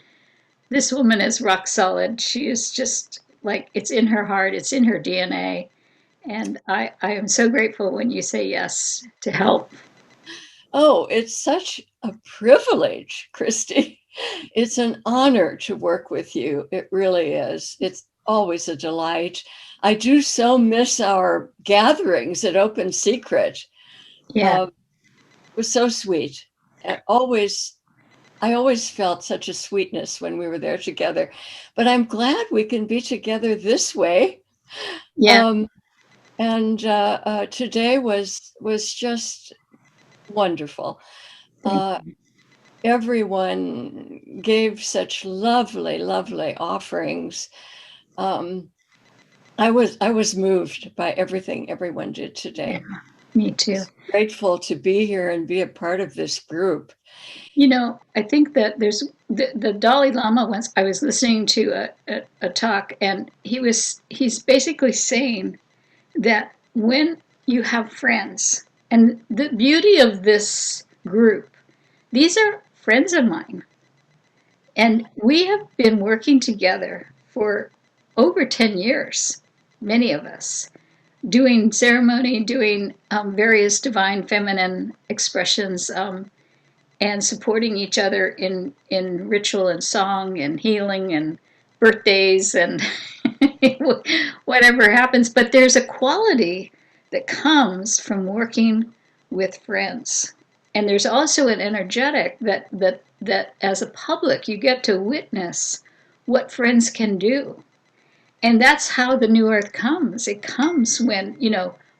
This woman is rock solid. She is just like, it's in her heart, it's in her DNA. And I am so grateful when you say yes to help. Oh, it's such a privilege, Christy. It's an honor to work with you. It really is. It's always a delight. I do so miss our gatherings at Open Secret. Yeah. It was so sweet. I always felt such a sweetness when we were there together. But I'm glad we can be together this way. Yeah. And today was just wonderful. Everyone gave such lovely offerings. I was moved by everything everyone did today. Yeah, me too. Grateful to be here and be a part of this group. You know, I think that there's the Dalai Lama once, I was listening to a talk, and he's basically saying that when you have friends, and the beauty of this group, these are friends of mine, and we have been working together for over 10 years, many of us, doing ceremony, doing various divine feminine expressions, and supporting each other in ritual and song and healing and birthdays and whatever happens. But there's a quality that comes from working with friends. And there's also an energetic that as a public you get to witness what friends can do. And that's how the new earth comes. It comes when,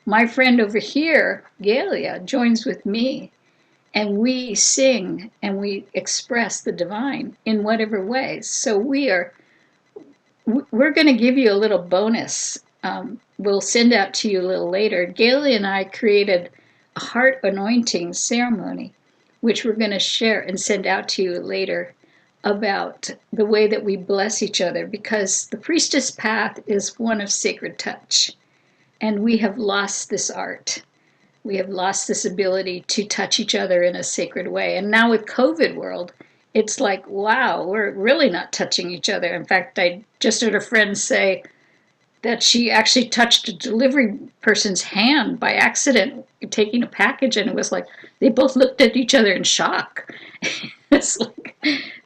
my friend over here, Galia, joins with me, and we sing and we express the divine in whatever ways. So we're going to give you a little bonus. We'll send out to you a little later. Galia and I created a heart anointing ceremony, which we're going to share and send out to you later, about the way that we bless each other, because the priestess path is one of sacred touch, and we have lost this art. We have lost this ability to touch each other in a sacred way. And now with COVID world, it's like, wow, we're really not touching each other. In fact, I just heard a friend say that she actually touched a delivery person's hand by accident taking a package, and it was like they both looked at each other in shock. It's like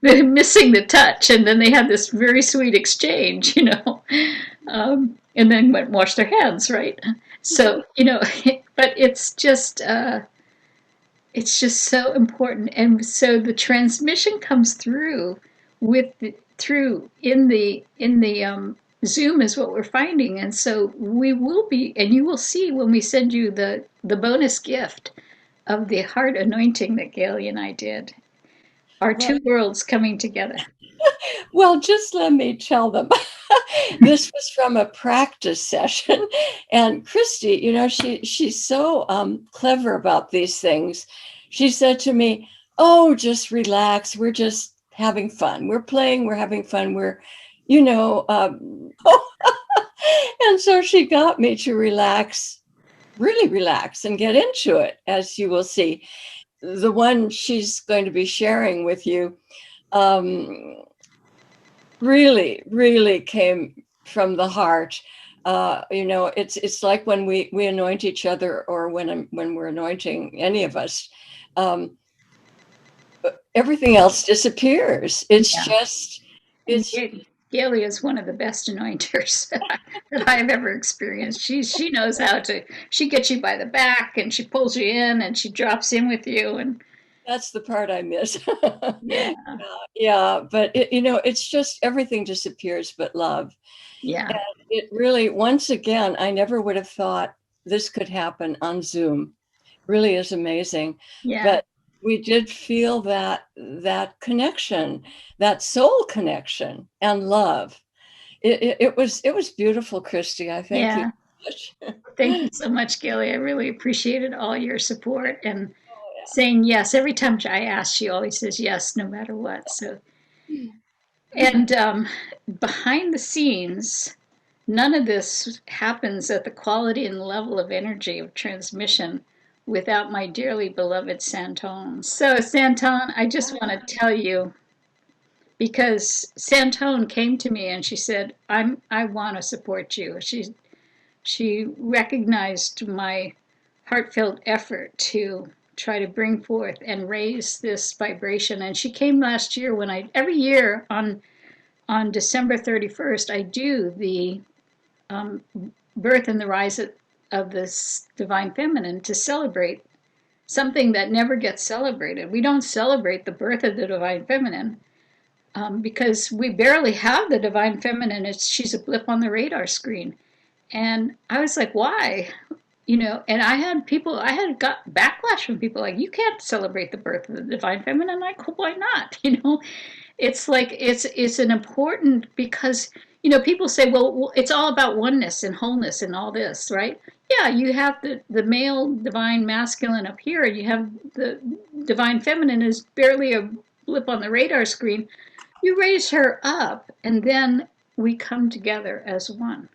they're missing the touch, and then they had this very sweet exchange, and then went and washed their hands, right? So, but it's just so important, and so the transmission comes through through in the Zoom is what we're finding, and so we will be, and you will see when we send you the bonus gift of the heart anointing that Gailey and I did. Our Well, two worlds coming together. well, just let me tell them. This was from a practice session, and Christy, she's so clever about these things. She said to me, "Oh, just relax. We're just having fun. We're playing. We're having fun. You know." And so she got me to relax, really relax, and get into it, as you will see. The one she's going to be sharing with you really, really came from the heart. It's like when we anoint each other, or when we're anointing any of us, everything else disappears. It's Yeah. just, it's Gailey is one of the best anointers that I've ever experienced. She knows how to. She gets you by the back, and she pulls you in, and she drops in with you, and that's the part I miss. yeah, Yeah, but it's just everything disappears but love. yeah, And it really, once again, I never would have thought this could happen on Zoom. Really is amazing. yeah, But we did feel that connection, that soul connection and love. It was beautiful, Christy. I thank you yeah. so much. Thank you so much, Gailey. I really appreciated all your support and Oh, saying yes every time I ask. She always says yes, no matter what. So, yeah. and behind the scenes, none of this happens at the quality and level of energy of transmission without my dearly beloved Santone. So, Santone, I just want to tell you, because Santone came to me and she said, I want to support you. She recognized my heartfelt effort to try to bring forth and raise this vibration. And she came last year when every year on December 31st, I do the birth and the rise of this divine feminine to celebrate something that never gets celebrated. We don't celebrate the birth of the divine feminine because we barely have the divine feminine. She's a blip on the radar screen. And I was like, why? And I had got backlash from people like, you can't celebrate the birth of the divine feminine. I'm like, why not? It's like, it's an important, because, people say, well, it's all about oneness and wholeness and all this, right? Yeah, you have the male divine masculine up here, and you have the divine feminine is barely a blip on the radar screen. You raise her up, and then we come together as one.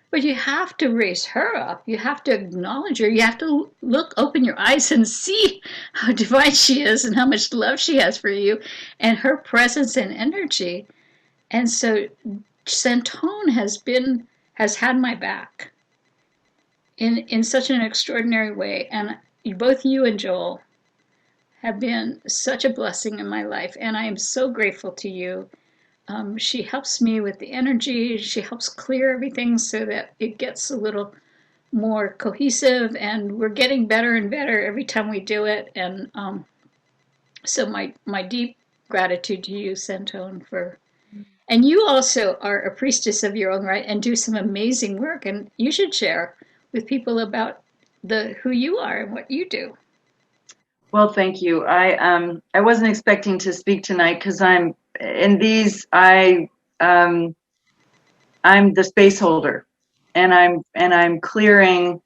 But you have to raise her up. You have to acknowledge her. You have to open your eyes and see how divine she is and how much love she has for you and her presence and energy. And so Santone has had my back in such an extraordinary way. And both you and Joel have been such a blessing in my life. And I am so grateful to you. She helps me with the energy. She helps clear everything so that it gets a little more cohesive, and we're getting better and better every time we do it. And so my deep gratitude to you, Santone, and you also are a priestess of your own right and do some amazing work. And you should share with people about who you are and what you do. Well, thank you. I wasn't expecting to speak tonight because I'm the space holder, and I'm clearing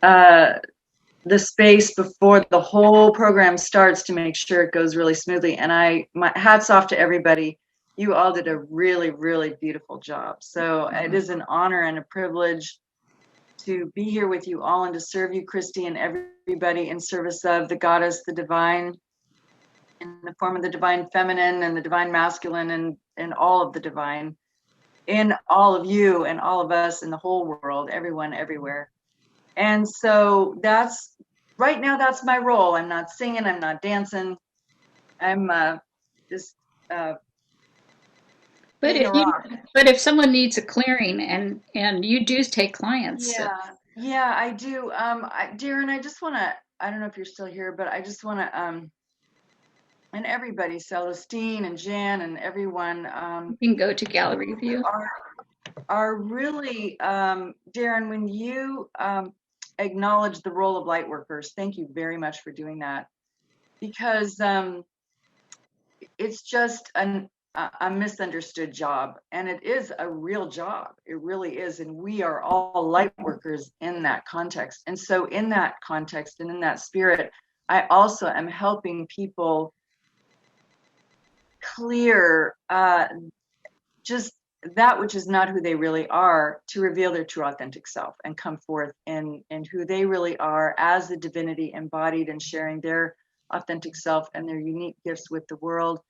the space before the whole program starts to make sure it goes really smoothly. And my hats off to everybody. You all did a really, really beautiful job. So it is an honor and a privilege to be here with you all and to serve you, Christy, and everybody in service of the goddess, the divine, in the form of the divine feminine and the divine masculine and all of the divine in all of you and all of us in the whole world, everyone, everywhere. And so that's right now, that's my role. I'm not singing, I'm not dancing. I'm just but if someone needs a clearing and you do take clients. Yeah, I do. Darren, I just want to, I don't know if you're still here, but I just want to, and everybody, Celestine and Jan and everyone. You can go to gallery view. Are really, Darren, when you acknowledge the role of light workers, thank you very much for doing that, because it's just a misunderstood job, and it is a real job. It really is, and we are all light workers in that context. And so in that context and in that spirit, I also am helping people clear just that which is not who they really are, to reveal their true authentic self and come forth in who they really are as the divinity embodied and sharing their authentic self and their unique gifts with the world.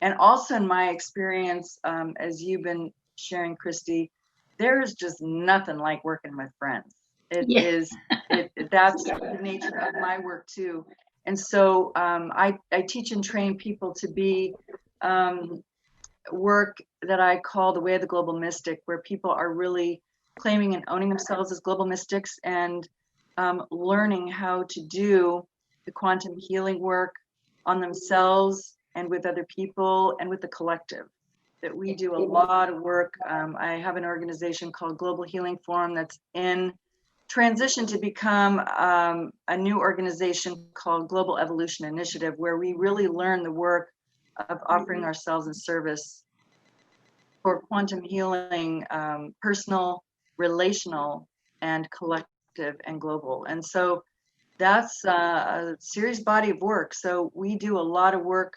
And also in my experience, as you've been sharing, Christy, there is just nothing like working with friends. That's the nature of my work too. And so I teach and train people to be work that I call the way of the global mystic, where people are really claiming and owning themselves as global mystics and learning how to do the quantum healing work on themselves and with other people and with the collective. That we do a lot of work. I have an organization called Global Healing Forum that's in transition to become a new organization called Global Evolution Initiative, where we really learn the work of offering ourselves in service for quantum healing, personal, relational, and collective and global. And so that's a serious body of work. So we do a lot of work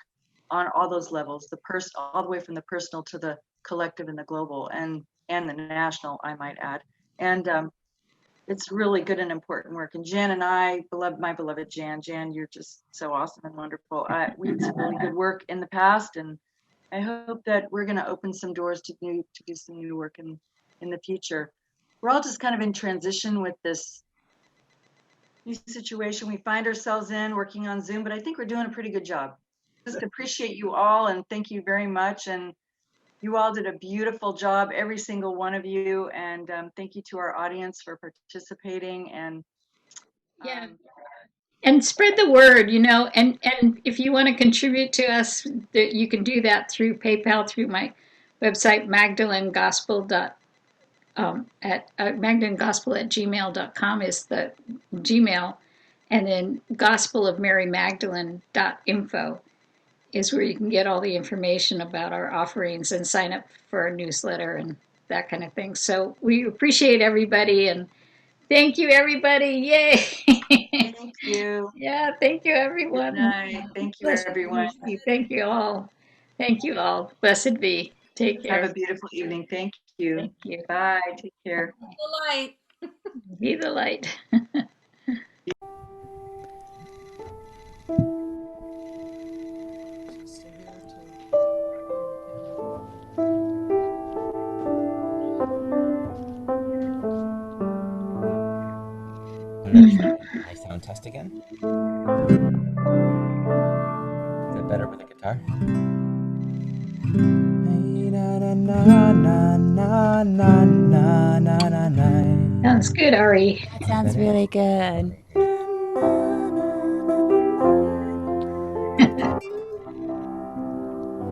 on all those levels, all the way from the personal to the collective and the global and the national, I might add. And it's really good and important work. And Jan and I, my beloved Jan, you're just so awesome and wonderful. We did some really good work in the past, and I hope that we're going to open some doors to do some new work in the future. We're all just kind of in transition with this new situation we find ourselves in, working on Zoom, but I think we're doing a pretty good job. Just appreciate you all, and thank you very much. And you all did a beautiful job, every single one of you. And thank you to our audience for participating. And and spread the word, and if you want to contribute to us, you can do that through PayPal, through my website, magdalenegospel@gmail.com is the Gmail, and then gospelofmarymagdalene.info is where you can get all the information about our offerings and sign up for our newsletter and that kind of thing. So we appreciate everybody, and thank you, everybody. Yay. Thank you. Yeah, thank you, everyone. Good night. Thank you, everyone. Thank you all. Thank you all. Blessed be. Take care. Have a beautiful evening. Thank you. Thank you. Bye. Take care. Be the light. Be the light. I sound test again. Is that better with the guitar? Sounds good, Ari. That sounds really good.